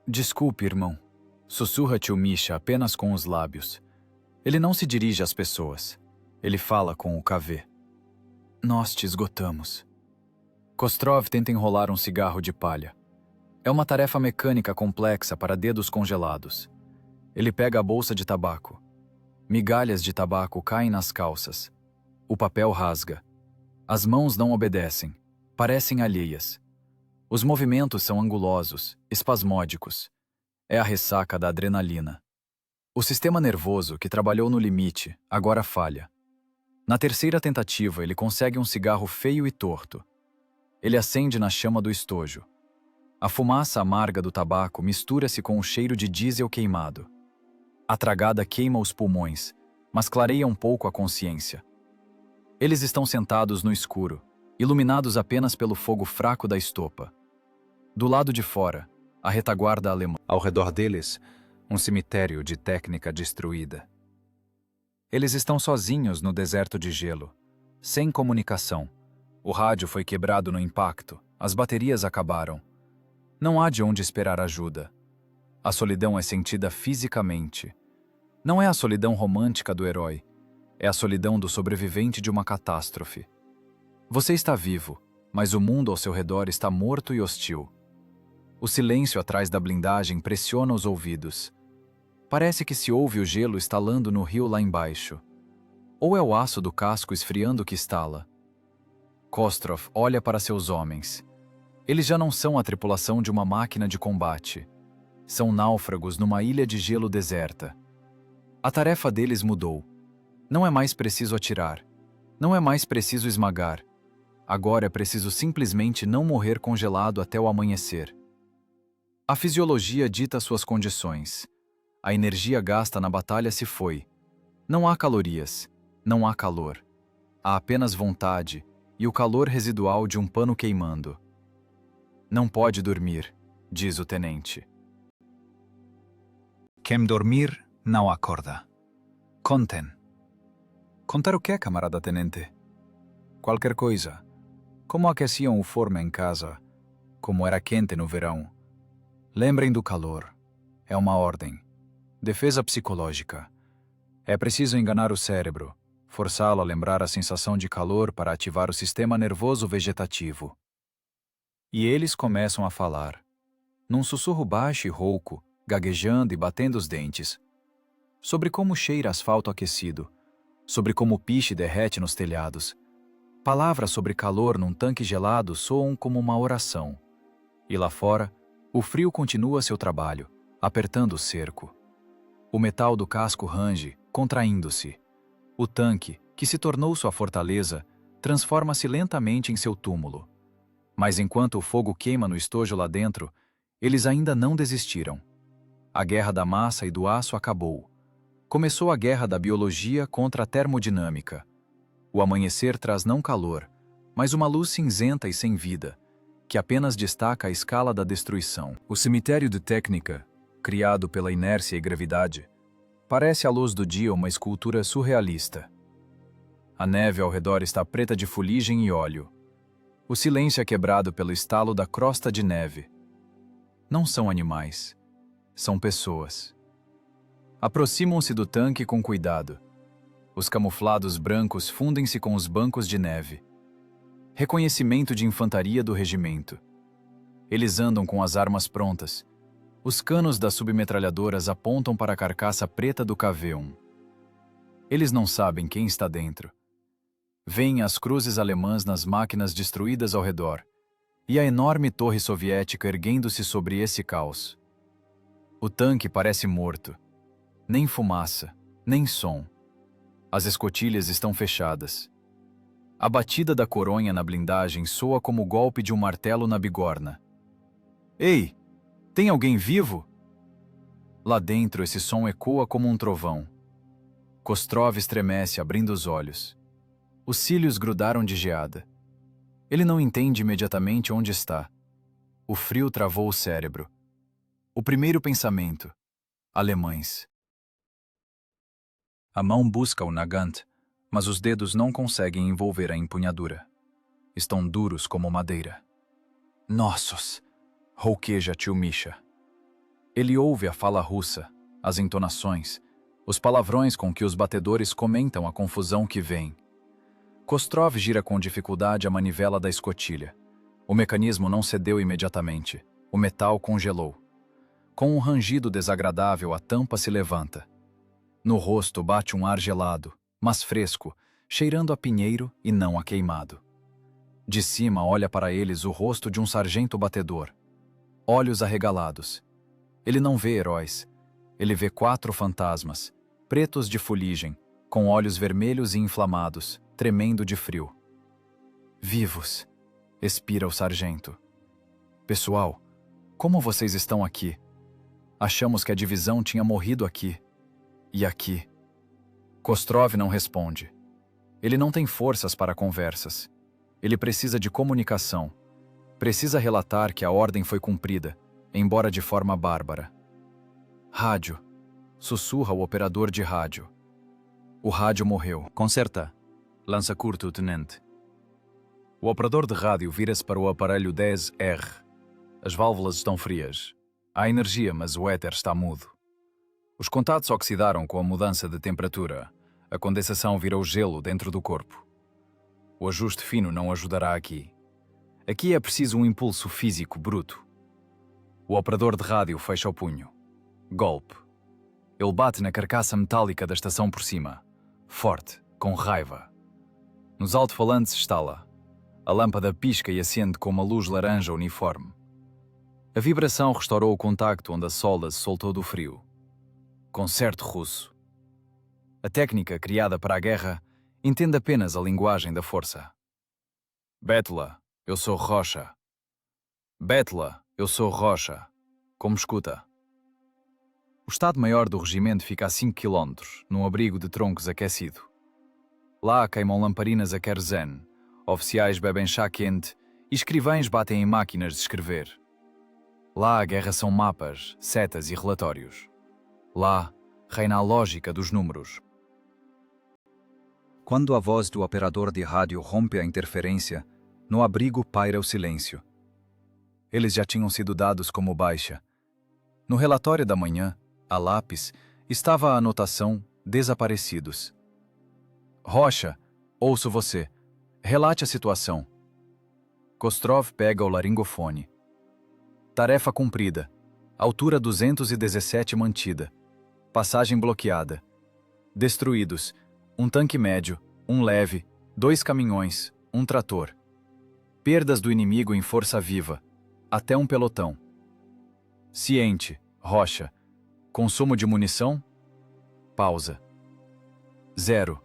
Desculpe, irmão. Sussurra tio Misha apenas com os lábios, Ele não se dirige às pessoas. Ele fala com o KV. Nós te esgotamos. Kostrov tenta enrolar um cigarro de palha. É uma tarefa mecânica complexa para dedos congelados. Ele pega a bolsa de tabaco. Migalhas de tabaco caem nas calças. O papel rasga. As mãos não obedecem. Parecem alheias. Os movimentos são angulosos, espasmódicos. É a ressaca da adrenalina. O sistema nervoso, que trabalhou no limite, agora falha. Na terceira tentativa, ele consegue um cigarro feio e torto. Ele acende na chama do estojo. A fumaça amarga do tabaco mistura-se com o cheiro de diesel queimado. A tragada queima os pulmões, mas clareia um pouco a consciência. Eles estão sentados no escuro, iluminados apenas pelo fogo fraco da estopa. Do lado de fora, a retaguarda alemã. Ao redor deles, um cemitério de técnica destruída. Eles estão sozinhos no deserto de gelo, sem comunicação. O rádio foi quebrado no impacto, as baterias acabaram. Não há de onde esperar ajuda. A solidão é sentida fisicamente. Não é a solidão romântica do herói, é a solidão do sobrevivente de uma catástrofe. Você está vivo, mas o mundo ao seu redor está morto e hostil. O silêncio atrás da blindagem pressiona os ouvidos. Parece que se ouve o gelo estalando no rio lá embaixo. Ou é o aço do casco esfriando que estala. Kostrov olha para seus homens. Eles já não são a tripulação de uma máquina de combate. São náufragos numa ilha de gelo deserta. A tarefa deles mudou. Não é mais preciso atirar. Não é mais preciso esmagar. Agora é preciso simplesmente não morrer congelado até o amanhecer. A fisiologia dita suas condições. A energia gasta na batalha se foi. Não há calorias, não há calor. Há apenas vontade e o calor residual de um pano queimando. Não pode dormir, diz o tenente. Quem dormir não acorda. Contem. Contar o quê, camarada tenente? Qualquer coisa. Como aqueciam o forno em casa. Como era quente no verão. Lembrem do calor. É uma ordem. Defesa psicológica. É preciso enganar o cérebro, forçá-lo a lembrar a sensação de calor para ativar o sistema nervoso vegetativo. E eles começam a falar, num sussurro baixo e rouco, gaguejando e batendo os dentes, sobre como cheira asfalto aquecido, sobre como o piche derrete nos telhados. Palavras sobre calor num tanque gelado soam como uma oração. E lá fora, o frio continua seu trabalho, apertando o cerco. O metal do casco range, contraindo-se. O tanque, que se tornou sua fortaleza, transforma-se lentamente em seu túmulo. Mas enquanto o fogo queima no estojo lá dentro, eles ainda não desistiram. A guerra da massa e do aço acabou. Começou a guerra da biologia contra a termodinâmica. O amanhecer traz não calor, mas uma luz cinzenta e sem vida, que apenas destaca a escala da destruição. O cemitério de técnica, criado pela inércia e gravidade, parece à luz do dia uma escultura surrealista. A neve ao redor está preta de fuligem e óleo. O silêncio é quebrado pelo estalo da crosta de neve. Não são animais, são pessoas. Aproximam-se do tanque com cuidado. Os camuflados brancos fundem-se com os bancos de neve. Reconhecimento de infantaria do regimento. Eles andam com as armas prontas. Os canos das submetralhadoras apontam para a carcaça preta do KV-1. Eles não sabem quem está dentro. Veem as cruzes alemãs nas máquinas destruídas ao redor e a enorme torre soviética erguendo-se sobre esse caos. O tanque parece morto. Nem fumaça, nem som. As escotilhas estão fechadas. A batida da coronha na blindagem soa como o golpe de um martelo na bigorna. Ei, tem alguém vivo? Lá dentro esse som ecoa como um trovão. Kostrov estremece abrindo os olhos. Os cílios grudaram de geada. Ele não entende imediatamente onde está. O frio travou o cérebro. O primeiro pensamento: alemães. A mão busca o nagant, mas os dedos não conseguem envolver a empunhadura. Estão duros como madeira. Nossos! Rouqueja tio Misha. Ele ouve a fala russa, as entonações, Os palavrões com que os batedores comentam a confusão que vem. Kostrov gira com dificuldade a manivela da escotilha. O mecanismo não cedeu imediatamente. O metal congelou. Com um rangido desagradável, a tampa se levanta. No rosto bate um ar gelado, mas fresco, cheirando a pinheiro e não a queimado. De cima olha para eles o rosto de um sargento batedor. Olhos arregalados. Ele não vê heróis. Ele vê 4 fantasmas, pretos de fuligem, com olhos vermelhos e inflamados, tremendo de frio. Vivos, expira o sargento. Pessoal, como vocês estão aqui? Achamos que a divisão tinha morrido aqui. E aqui. Kostrov não responde. Ele não tem forças para conversas. Ele precisa de comunicação. Precisa relatar que a ordem foi cumprida, embora de forma bárbara. Rádio. Sussurra o operador de rádio. O rádio morreu. Conserta. Lança curto, tenente. O operador de rádio vira-se para o aparelho 10R. As válvulas estão frias. Há energia, mas o éter está mudo. Os contatos oxidaram com a mudança de temperatura. A condensação virou gelo dentro do corpo. O ajuste fino não ajudará aqui. Aqui é preciso um impulso físico bruto. O operador de rádio fecha o punho. Golpe. Ele bate na carcaça metálica da estação por cima. Forte, com raiva. Nos alto-falantes estala. A lâmpada pisca e acende com uma luz laranja uniforme. A vibração restaurou o contacto onde a solda se soltou do frio. Concerto russo. A técnica criada para a guerra entende apenas a linguagem da força. Bétula, eu sou Rocha. Bétula, eu sou Rocha. Como escuta. O Estado-Maior do regimento fica a 5 km, num abrigo de troncos aquecido. Lá queimam lamparinas a querosene, oficiais bebem chá quente e escrivães batem em máquinas de escrever. Lá a guerra são mapas, setas e relatórios. Lá reina a lógica dos números. Quando a voz do operador de rádio rompe a interferência, no abrigo paira o silêncio. Eles já tinham sido dados como baixa. No relatório da manhã, a lápis, estava a anotação desaparecidos. Rocha, ouço você. Relate a situação. Kostrov pega o laringofone. Tarefa cumprida. Altura 217 mantida. Passagem bloqueada. Destruídos. Um tanque médio, um leve, 2 caminhões, um trator. Perdas do inimigo em força viva. Até um pelotão. Ciente, Rocha. Consumo de munição? Pausa. 0.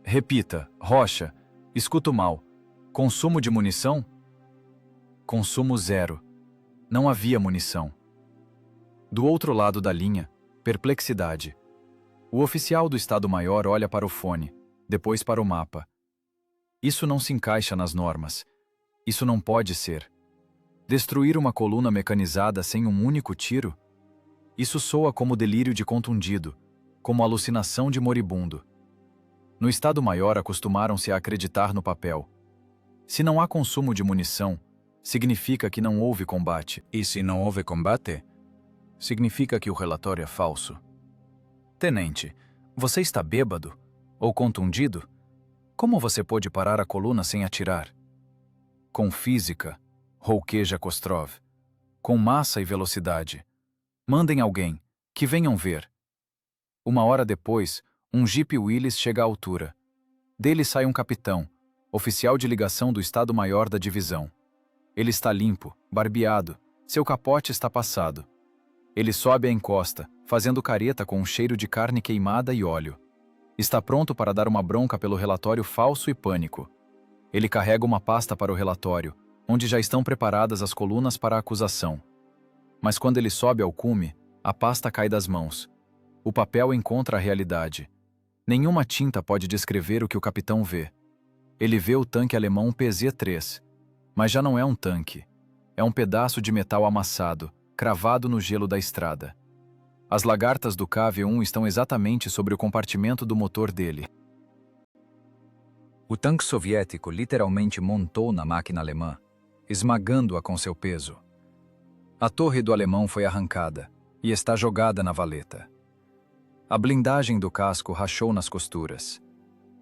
Repita, Rocha. Escuto mal. Consumo de munição? Consumo 0. Não havia munição. Do outro lado da linha, perplexidade. O oficial do Estado-Maior olha para o fone, depois para o mapa. Isso não se encaixa nas normas. Isso não pode ser. Destruir uma coluna mecanizada sem um único tiro? Isso soa como delírio de contundido, como alucinação de moribundo. No Estado-Maior acostumaram-se a acreditar no papel. Se não há consumo de munição, significa que não houve combate. E se não houve combate, significa que o relatório é falso. Tenente, você está bêbado? Ou contundido? Como você pôde parar a coluna sem atirar? Com física, rouqueja Kostrov. Com massa e velocidade. Mandem alguém, que venham ver. 1 hora depois, um Jeep Willys chega à altura. Dele sai um capitão, oficial de ligação do Estado-Maior da divisão. Ele está limpo, barbeado, seu capote está passado. Ele sobe a encosta, fazendo careta com um cheiro de carne queimada e óleo. Está pronto para dar uma bronca pelo relatório falso e pânico. Ele carrega uma pasta para o relatório, onde já estão preparadas as colunas para a acusação. Mas quando ele sobe ao cume, a pasta cai das mãos. O papel encontra a realidade. Nenhuma tinta pode descrever o que o capitão vê. Ele vê o tanque alemão PZ-3, mas já não é um tanque. É um pedaço de metal amassado, cravado no gelo da estrada. As lagartas do KV-1 estão exatamente sobre o compartimento do motor dele. O tanque soviético literalmente montou na máquina alemã, esmagando-a com seu peso. A torre do alemão foi arrancada e está jogada na valeta. A blindagem do casco rachou nas costuras.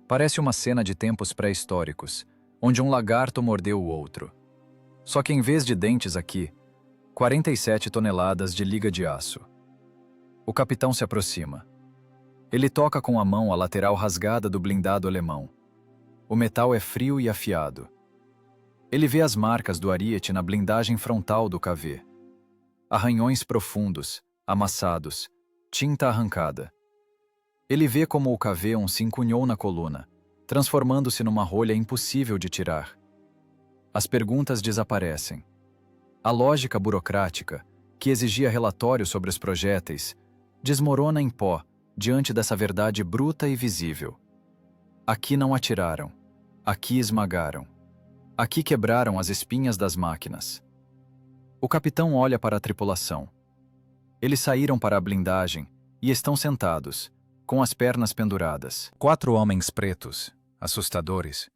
Parece uma cena de tempos pré-históricos, onde um lagarto mordeu o outro. Só que em vez de dentes aqui, 47 toneladas de liga de aço. O capitão se aproxima. Ele toca com a mão a lateral rasgada do blindado alemão. O metal é frio e afiado. Ele vê as marcas do ariete na blindagem frontal do KV. Arranhões profundos, amassados, tinta arrancada. Ele vê como o KV-1 se encunhou na coluna, transformando-se numa rolha impossível de tirar. As perguntas desaparecem. A lógica burocrática, que exigia relatório sobre os projéteis, desmorona em pó diante dessa verdade bruta e visível. Aqui não atiraram. Aqui esmagaram. Aqui quebraram as espinhas das máquinas. O capitão olha para a tripulação. Eles saíram para a blindagem e estão sentados, com as pernas penduradas. 4 homens pretos, assustadores.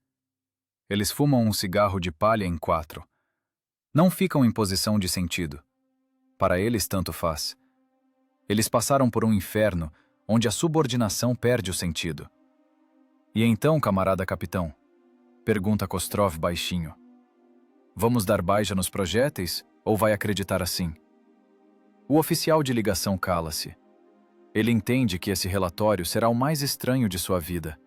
Eles fumam um cigarro de palha em 4. Não ficam em posição de sentido. Para eles, tanto faz. Eles passaram por um inferno onde a subordinação perde o sentido. E então, camarada capitão? Pergunta Kostrov baixinho. Vamos dar baixa nos projéteis ou vai acreditar assim? O oficial de ligação cala-se. Ele entende que esse relatório será o mais estranho de sua vida.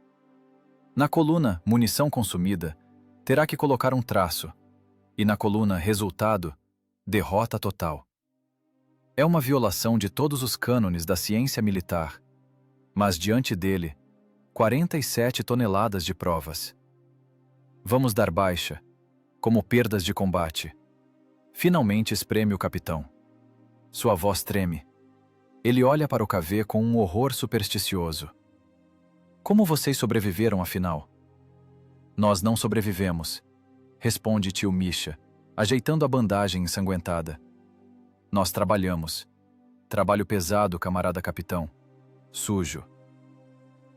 Na coluna munição consumida, terá que colocar um traço. E na coluna resultado, derrota total. É uma violação de todos os cânones da ciência militar. Mas diante dele, 47 toneladas de provas. Vamos dar baixa, como perdas de combate. Finalmente espreme o capitão. Sua voz treme. Ele olha para o KV com um horror supersticioso. Como vocês sobreviveram, afinal? Nós não sobrevivemos, responde tio Misha, ajeitando a bandagem ensanguentada. Nós trabalhamos. Trabalho pesado, camarada capitão. Sujo.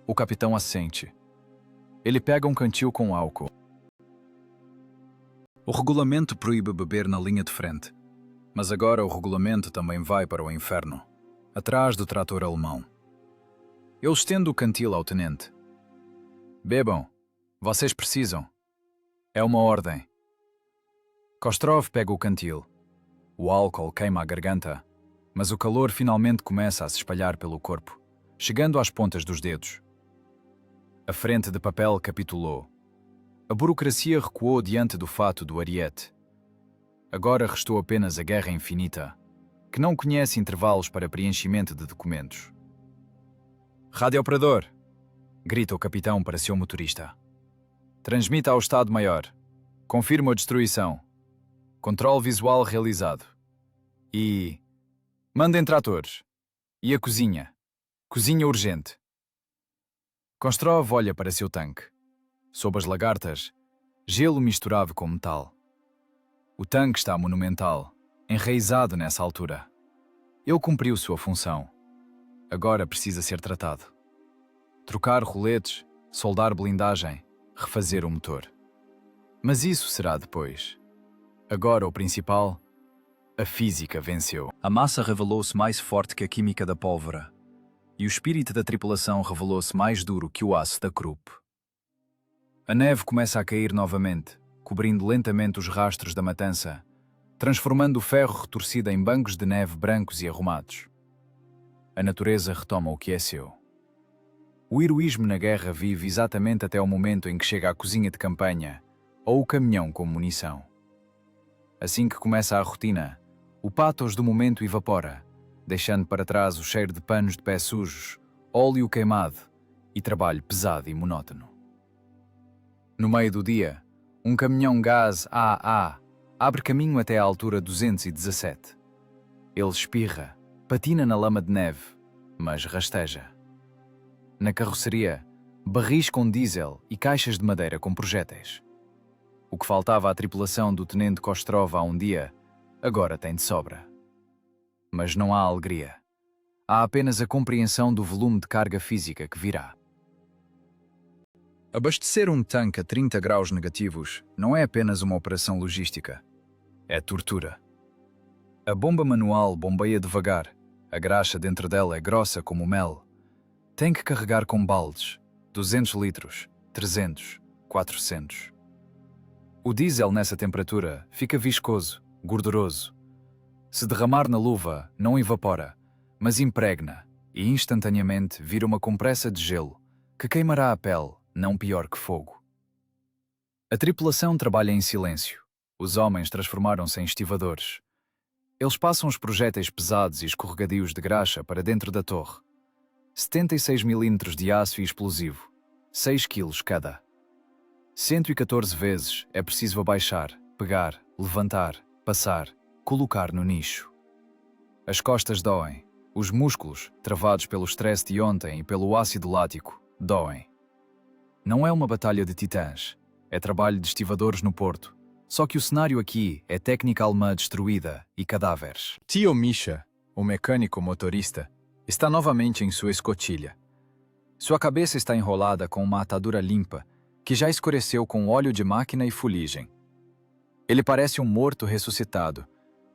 O capitão assente. Ele pega um cantil com álcool. O regulamento proíbe beber na linha de frente. Mas agora o regulamento também vai para o inferno, atrás do trator alemão. Eu estendo o cantil ao tenente. Bebam. Vocês precisam. É uma ordem. Kostrov pega o cantil. O álcool queima a garganta, mas o calor finalmente começa a se espalhar pelo corpo, chegando às pontas dos dedos. A frente de papel capitulou. A burocracia recuou diante do fato do ariete. Agora restou apenas a guerra infinita, que não conhece intervalos para preenchimento de documentos. Radiooperador! Grita o capitão para seu motorista. Transmita ao Estado-Maior. Confirmo a destruição. Controle visual realizado. E... mandem tratores. E a cozinha. Cozinha urgente. Kostrov olha para seu tanque. Sob as lagartas, gelo misturado com metal. O tanque está monumental, enraizado nessa altura. Ele cumpriu sua função. Agora precisa ser tratado. Trocar roletes, soldar blindagem, refazer o motor. Mas isso será depois. Agora o principal, a física venceu. A massa revelou-se mais forte que a química da pólvora, e o espírito da tripulação revelou-se mais duro que o aço da Krupp. A neve começa a cair novamente, cobrindo lentamente os rastros da matança, transformando o ferro retorcido em bancos de neve brancos e arrumados. A natureza retoma o que é seu. O heroísmo na guerra vive exatamente até o momento em que chega à cozinha de campanha ou o caminhão com munição. Assim que começa a rotina, o pathos do momento evapora, deixando para trás o cheiro de panos de pés sujos, óleo queimado e trabalho pesado e monótono. No meio do dia, um caminhão gás AA abre caminho até à altura 217. Ele espirra, patina na lama de neve, mas rasteja. Na carroceria, barris com diesel e caixas de madeira com projéteis. O que faltava à tripulação do tenente Kostrov há um dia, agora tem de sobra. Mas não há alegria. Há apenas a compreensão do volume de carga física que virá. Abastecer um tanque a 30 graus negativos não é apenas uma operação logística. É tortura. A bomba manual bombeia devagar, a graxa dentro dela é grossa como mel, Tem que carregar com baldes, 200 litros, 300, 400. O diesel nessa temperatura fica viscoso, gorduroso. Se derramar na luva, não evapora, mas impregna e instantaneamente vira uma compressa de gelo que queimará a pele, não pior que fogo. A tripulação trabalha em silêncio. Os homens transformaram-se em estivadores. Eles passam os projéteis pesados e escorregadios de graxa para dentro da torre. 76 milímetros de aço e explosivo, 6 quilos cada. 114 vezes é preciso abaixar, pegar, levantar, passar, colocar no nicho. As costas doem. Os músculos, travados pelo stress de ontem e pelo ácido lático, doem. Não é uma batalha de titãs. É trabalho de estivadores no porto. Só que o cenário aqui é técnica alemã destruída e cadáveres. Tio Misha, o mecânico motorista, está novamente em sua escotilha. Sua cabeça está enrolada com uma atadura limpa, que já escureceu com óleo de máquina e fuligem. Ele parece um morto ressuscitado,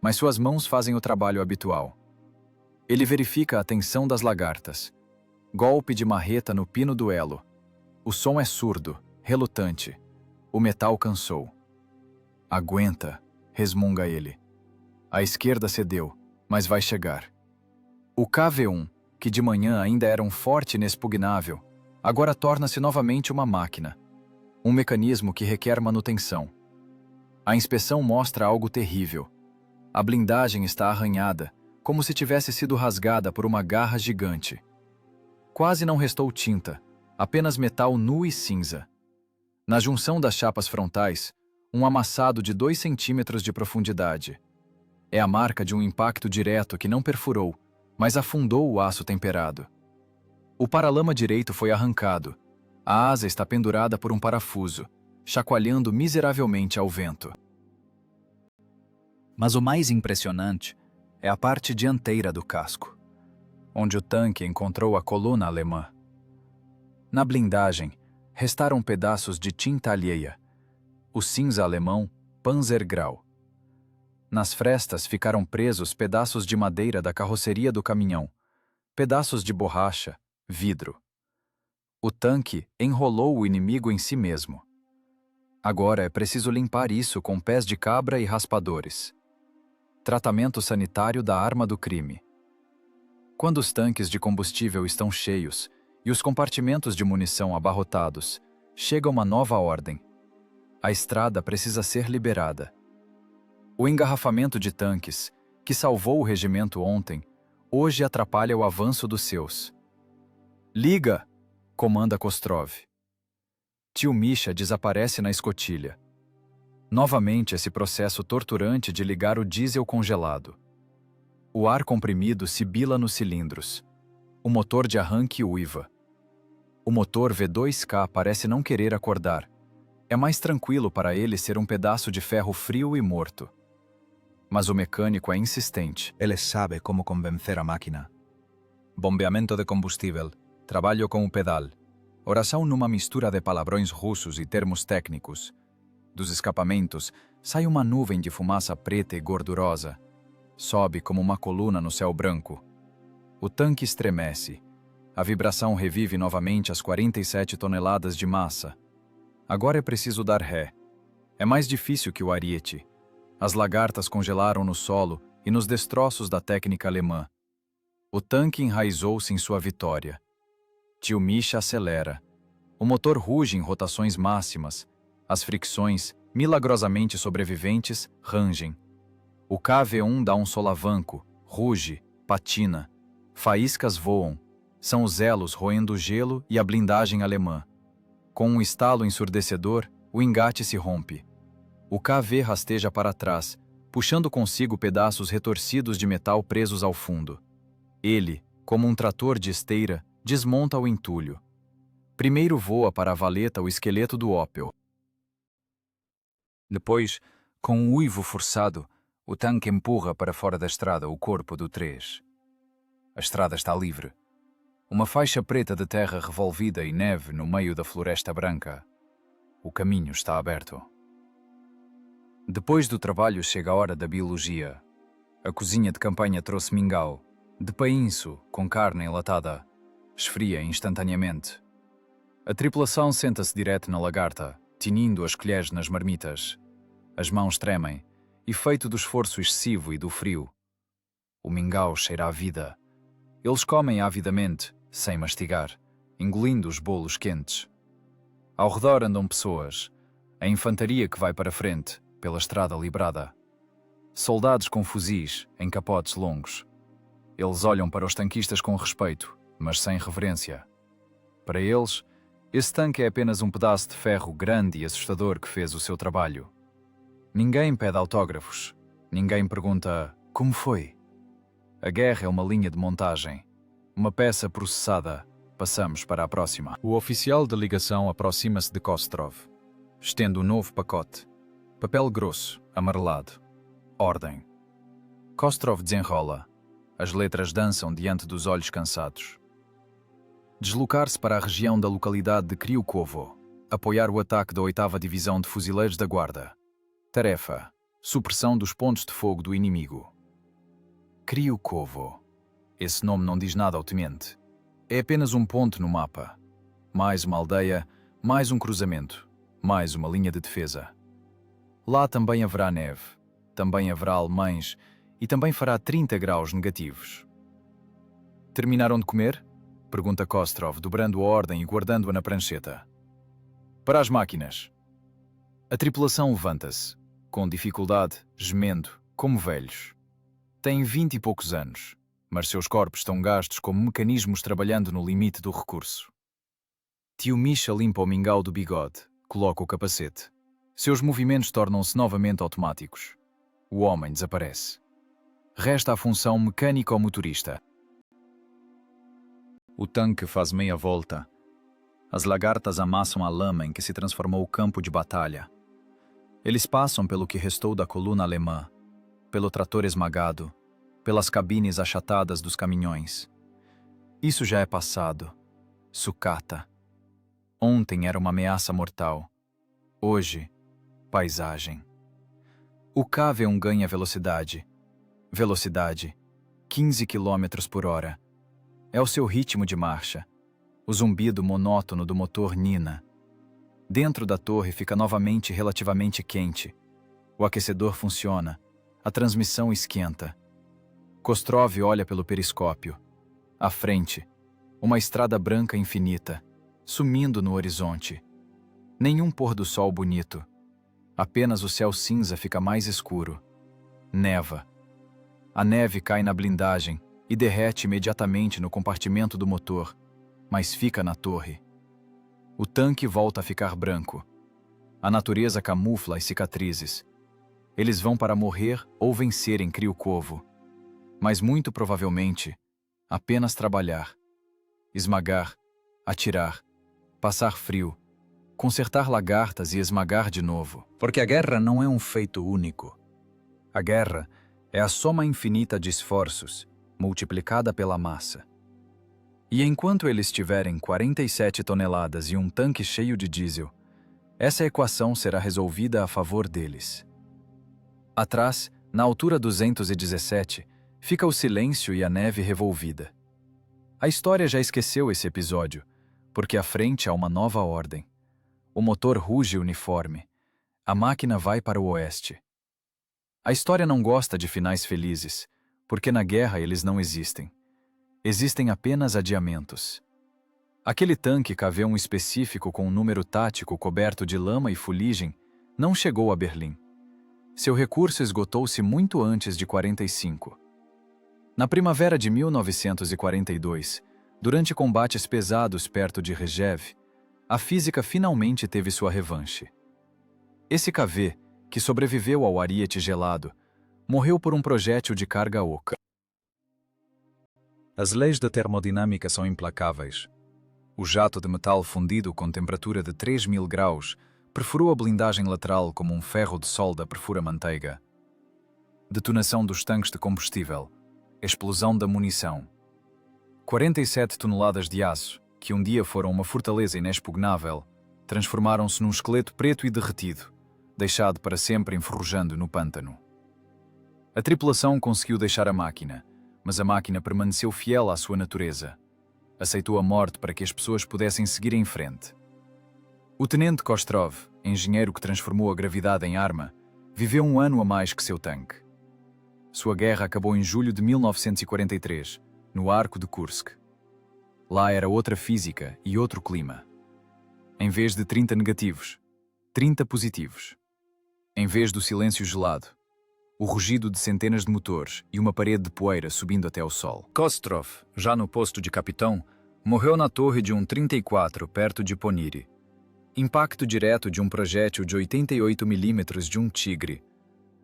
mas suas mãos fazem o trabalho habitual. Ele verifica a tensão das lagartas. Golpe de marreta no pino do elo. O som é surdo, relutante. O metal cansou. Aguenta, resmunga ele. A esquerda cedeu, mas vai chegar. O KV-1, que de manhã ainda era um forte inexpugnável, agora torna-se novamente uma máquina. Um mecanismo que requer manutenção. A inspeção mostra algo terrível. A blindagem está arranhada, como se tivesse sido rasgada por uma garra gigante. Quase não restou tinta, apenas metal nu e cinza. Na junção das chapas frontais, um amassado de 2 centímetros de profundidade. É a marca de um impacto direto que não perfurou, mas afundou o aço temperado. O paralama direito foi arrancado. A asa está pendurada por um parafuso, chacoalhando miseravelmente ao vento. Mas o mais impressionante é a parte dianteira do casco, onde o tanque encontrou a coluna alemã. Na blindagem, restaram pedaços de tinta alheia, o cinza alemão Panzergrau. Nas frestas ficaram presos pedaços de madeira da carroceria do caminhão, pedaços de borracha, vidro. O tanque enrolou o inimigo em si mesmo. Agora é preciso limpar isso com pés de cabra e raspadores. Tratamento sanitário da arma do crime. Quando os tanques de combustível estão cheios e os compartimentos de munição abarrotados, chega uma nova ordem. A estrada precisa ser liberada. O engarrafamento de tanques, que salvou o regimento ontem, hoje atrapalha o avanço dos seus. Liga! Comanda Kostrov. Tio Misha desaparece na escotilha. Novamente esse processo torturante de ligar o diesel congelado. O ar comprimido sibila nos cilindros. O motor de arranque uiva. O motor V2K parece não querer acordar. É mais tranquilo para ele ser um pedaço de ferro frio e morto. Mas o mecânico é insistente. Ele sabe como convencer a máquina. Bombeamento de combustível. Trabalho com o pedal. Oração numa mistura de palavrões russos e termos técnicos. Dos escapamentos, sai uma nuvem de fumaça preta e gordurosa. Sobe como uma coluna no céu branco. O tanque estremece. A vibração revive novamente as 47 toneladas de massa. Agora é preciso dar ré. É mais difícil que o ariete. As lagartas congelaram no solo e nos destroços da técnica alemã. O tanque enraizou-se em sua vitória. Tio Misha acelera. O motor ruge em rotações máximas. As fricções, milagrosamente sobreviventes, rangem. O KV-1 dá um solavanco, ruge, patina. Faíscas voam. São os elos roendo o gelo e a blindagem alemã. Com um estalo ensurdecedor, o engate se rompe. O KV rasteja para trás, puxando consigo pedaços retorcidos de metal presos ao fundo. Ele, como um trator de esteira, desmonta o entulho. Primeiro voa para a valeta o esqueleto do Opel. Depois, com um uivo forçado, o tanque empurra para fora da estrada o corpo do 3. A estrada está livre. Uma faixa preta de terra revolvida e neve no meio da floresta branca. O caminho está aberto. Depois do trabalho chega a hora da biologia. A cozinha de campanha trouxe mingau, de painço, com carne enlatada. esfria instantaneamente. A tripulação senta-se direto na lagarta, tinindo as colheres nas marmitas. As mãos tremem, efeito do esforço excessivo e do frio. O mingau cheira à vida. Eles comem avidamente, sem mastigar, engolindo os bolos quentes. Ao redor andam pessoas, a infantaria que vai para frente, pela estrada librada. Soldados com fuzis, em capotes longos. Eles olham para os tanquistas com respeito, mas sem reverência. Para eles, esse tanque é apenas um pedaço de ferro grande e assustador que fez o seu trabalho. Ninguém pede autógrafos. Ninguém pergunta como foi. A guerra é uma linha de montagem. Uma peça processada. Passamos para a próxima. O oficial de ligação aproxima-se de Kostrov. Estende um novo pacote. Papel grosso, amarelado. Ordem. Kostrov desenrola. As letras dançam diante dos olhos cansados. Deslocar-se para a região da localidade de Kryukovo. Apoiar o ataque da 8ª Divisão de Fuzileiros da Guarda. Tarefa: supressão dos pontos de fogo do inimigo. Kryukovo. Esse nome não diz nada ao tenente. É apenas um ponto no mapa. Mais uma aldeia, mais um cruzamento, mais uma linha de defesa. Lá também haverá neve, também haverá alemães e também fará 30 graus negativos. Terminaram de comer? Pergunta Kostrov, dobrando a ordem e guardando-a na prancheta. Para as máquinas. A tripulação levanta-se, com dificuldade, gemendo, como velhos. Têm 20 e poucos anos, mas seus corpos estão gastos como mecanismos trabalhando no limite do recurso. Tio Misha limpa o mingau do bigode, coloca o capacete. Seus movimentos tornam-se novamente automáticos. O homem desaparece. Resta a função mecânico-motorista. O tanque faz meia volta. As lagartas amassam a lama em que se transformou o campo de batalha. Eles passam pelo que restou da coluna alemã, pelo trator esmagado, pelas cabines achatadas dos caminhões. Isso já é passado. Sucata. Ontem era uma ameaça mortal. Hoje, paisagem. O K-V1 ganha velocidade. Velocidade, 15 km por hora. É o seu ritmo de marcha. O zumbido monótono do motor nina. Dentro da torre fica novamente relativamente quente. O aquecedor funciona. A transmissão esquenta. Kostrov olha pelo periscópio. À frente, uma estrada branca infinita, sumindo no horizonte. Nenhum pôr do sol bonito. Apenas o céu cinza fica mais escuro. Neva. A neve cai na blindagem e derrete imediatamente no compartimento do motor, mas fica na torre. O tanque volta a ficar branco. A natureza camufla as cicatrizes. Eles vão para morrer ou vencer em Kryukovo. Mas muito provavelmente, apenas trabalhar. Esmagar, atirar, passar frio, consertar lagartas e esmagar de novo. Porque a guerra não é um feito único. A guerra é a soma infinita de esforços, multiplicada pela massa. E enquanto eles tiverem 47 toneladas e um tanque cheio de diesel, essa equação será resolvida a favor deles. Atrás, na altura 217, fica o silêncio e a neve revolvida. A história já esqueceu esse episódio, porque à frente há uma nova ordem. O motor ruge uniforme. A máquina vai para o oeste. A história não gosta de finais felizes, porque na guerra eles não existem. Existem apenas adiamentos. Aquele tanque KV-1 específico com um número tático coberto de lama e fuligem não chegou a Berlim. Seu recurso esgotou-se muito antes de 45. Na primavera de 1942, durante combates pesados perto de Rjev, a física finalmente teve sua revanche. Esse KV, que sobreviveu ao ariete gelado, morreu por um projétil de carga oca. As leis da termodinâmica são implacáveis. O jato de metal fundido com temperatura de 3.000 graus perfurou a blindagem lateral como um ferro de solda perfura manteiga. Detonação dos tanques de combustível. Explosão da munição. 47 toneladas de aço, que um dia foram uma fortaleza inexpugnável, transformaram-se num esqueleto preto e derretido, deixado para sempre enferrujando no pântano. A tripulação conseguiu deixar a máquina, mas a máquina permaneceu fiel à sua natureza. Aceitou a morte para que as pessoas pudessem seguir em frente. O tenente Kostrov, engenheiro que transformou a gravidade em arma, viveu 1 ano a mais que seu tanque. Sua guerra acabou em julho de 1943, no Arco de Kursk. Lá era outra física e outro clima. Em vez de 30 negativos, 30 positivos. Em vez do silêncio gelado, o rugido de centenas de motores e uma parede de poeira subindo até o sol. Kostrov, já no posto de capitão, morreu na torre de um 34 perto de Ponyri. Impacto direto de um projétil de 88 milímetros de um Tigre.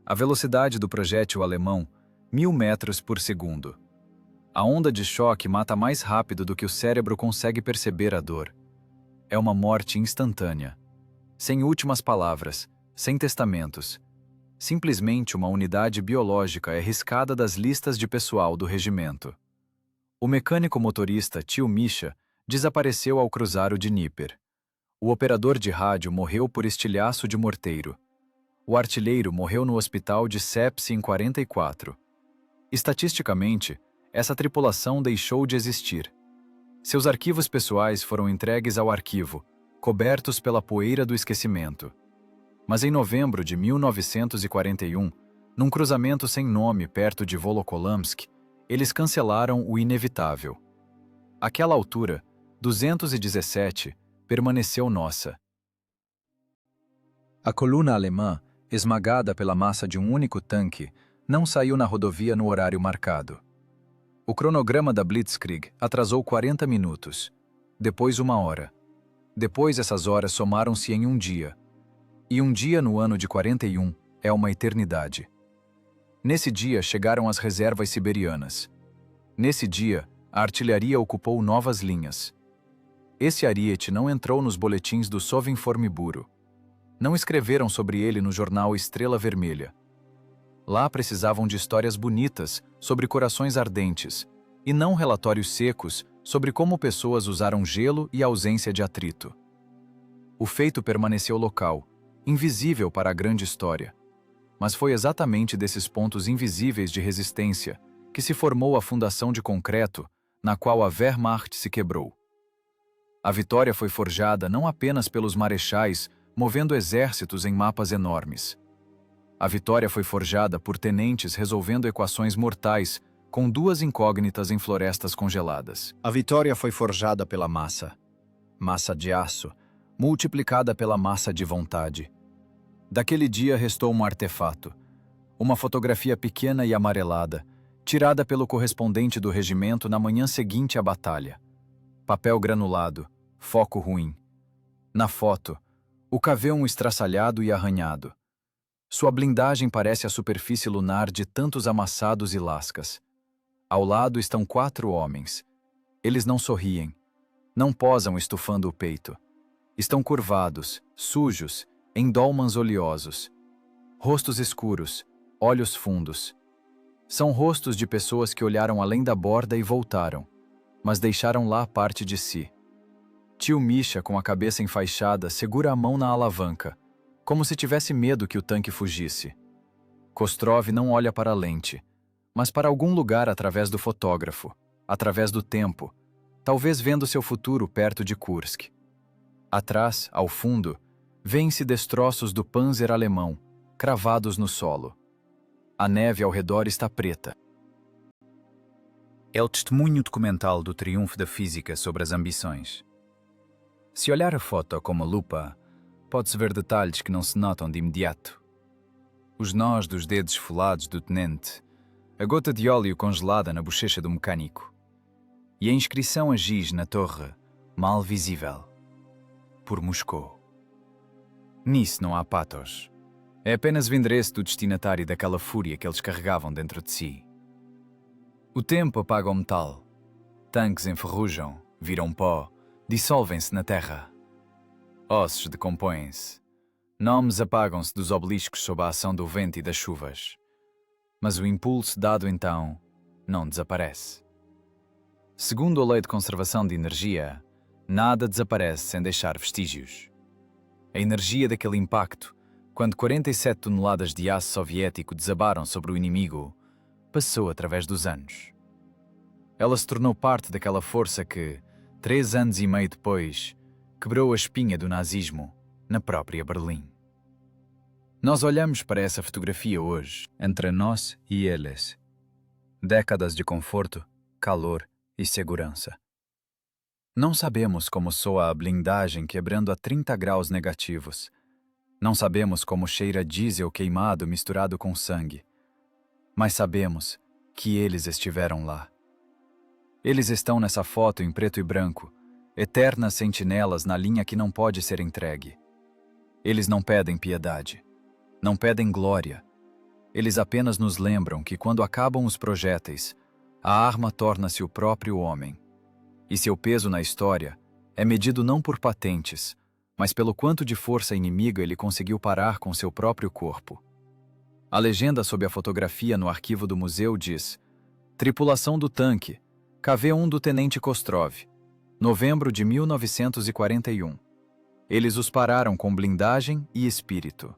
A velocidade do projétil alemão, 1000 metros por segundo. A onda de choque mata mais rápido do que o cérebro consegue perceber a dor. É uma morte instantânea. Sem últimas palavras, sem testamentos. Simplesmente uma unidade biológica é riscada das listas de pessoal do regimento. O mecânico motorista Tio Misha desapareceu ao cruzar o Dnieper. O operador de rádio morreu por estilhaço de morteiro. O artilheiro morreu no hospital de sepse em 44. Estatisticamente, essa tripulação deixou de existir. Seus arquivos pessoais foram entregues ao arquivo, cobertos pela poeira do esquecimento. Mas em novembro de 1941, num cruzamento sem nome perto de Volokolamsk, eles cancelaram o inevitável. Aquela altura, 217, permaneceu nossa. A coluna alemã, esmagada pela massa de um único tanque, não saiu na rodovia no horário marcado. O cronograma da Blitzkrieg atrasou 40 minutos, depois 1 hora. Depois essas horas somaram-se em um dia. E um dia no ano de 41 é uma eternidade. Nesse dia chegaram as reservas siberianas. Nesse dia, a artilharia ocupou novas linhas. Esse ariete não entrou nos boletins do Sovinformiburo. Não escreveram sobre ele no jornal Estrela Vermelha. Lá precisavam de histórias bonitas sobre corações ardentes, e não relatórios secos sobre como pessoas usaram gelo e ausência de atrito. O feito permaneceu local, invisível para a grande história. Mas foi exatamente desses pontos invisíveis de resistência que se formou a fundação de concreto na qual a Wehrmacht se quebrou. A vitória foi forjada não apenas pelos marechais movendo exércitos em mapas enormes. A vitória foi forjada por tenentes resolvendo equações mortais com 2 incógnitas em florestas congeladas. A vitória foi forjada pela massa. Massa de aço, multiplicada pela massa de vontade. Daquele dia restou um artefato, uma fotografia pequena e amarelada, tirada pelo correspondente do regimento na manhã seguinte à batalha. Papel granulado, foco ruim. Na foto, o K-1 estraçalhado e arranhado. Sua blindagem parece a superfície lunar de tantos amassados e lascas. Ao lado estão 4 homens. Eles não sorriem, não posam estufando o peito. Estão curvados, sujos, em dólmans oleosos. Rostos escuros, olhos fundos. São rostos de pessoas que olharam além da borda e voltaram, mas deixaram lá parte de si. Tio Misha, com a cabeça enfaixada, segura a mão na alavanca, como se tivesse medo que o tanque fugisse. Kostrov não olha para a lente, mas para algum lugar através do fotógrafo, através do tempo, talvez vendo seu futuro perto de Kursk. Atrás, ao fundo, vêem-se destroços do Panzer alemão, cravados no solo. A neve ao redor está preta. É o testemunho documental do triunfo da física sobre as ambições. Se olhar a foto com uma lupa, pode-se ver detalhes que não se notam de imediato. Os nós dos dedos esfolados do tenente, a gota de óleo congelada na bochecha do mecânico, e a inscrição a giz na torre, mal visível, por Moscou. Nisso não há patos. É apenas o endereço do destinatário daquela fúria que eles carregavam dentro de si. O tempo apaga o metal. Tanques enferrujam, viram pó, dissolvem-se na terra. Ossos decompõem-se. Nomes apagam-se dos obeliscos sob a ação do vento e das chuvas. Mas o impulso dado então não desaparece. Segundo a lei de conservação de energia, nada desaparece sem deixar vestígios. A energia daquele impacto, quando 47 toneladas de aço soviético desabaram sobre o inimigo, passou através dos anos. Ela se tornou parte daquela força que, 3 anos e meio depois, quebrou a espinha do nazismo na própria Berlim. Nós olhamos para essa fotografia hoje, entre nós e eles. Décadas de conforto, calor e segurança. Não sabemos como soa a blindagem quebrando a 30 graus negativos. Não sabemos como cheira diesel queimado misturado com sangue. Mas sabemos que eles estiveram lá. Eles estão nessa foto em preto e branco, eternas sentinelas na linha que não pode ser entregue. Eles não pedem piedade, não pedem glória. Eles apenas nos lembram que quando acabam os projéteis, a arma torna-se o próprio homem. E seu peso na história é medido não por patentes, mas pelo quanto de força inimiga ele conseguiu parar com seu próprio corpo. A legenda sob a fotografia no arquivo do museu diz: Tripulação do tanque, KV-1 do Tenente Kostrov, novembro de 1941. Eles os pararam com blindagem e espírito.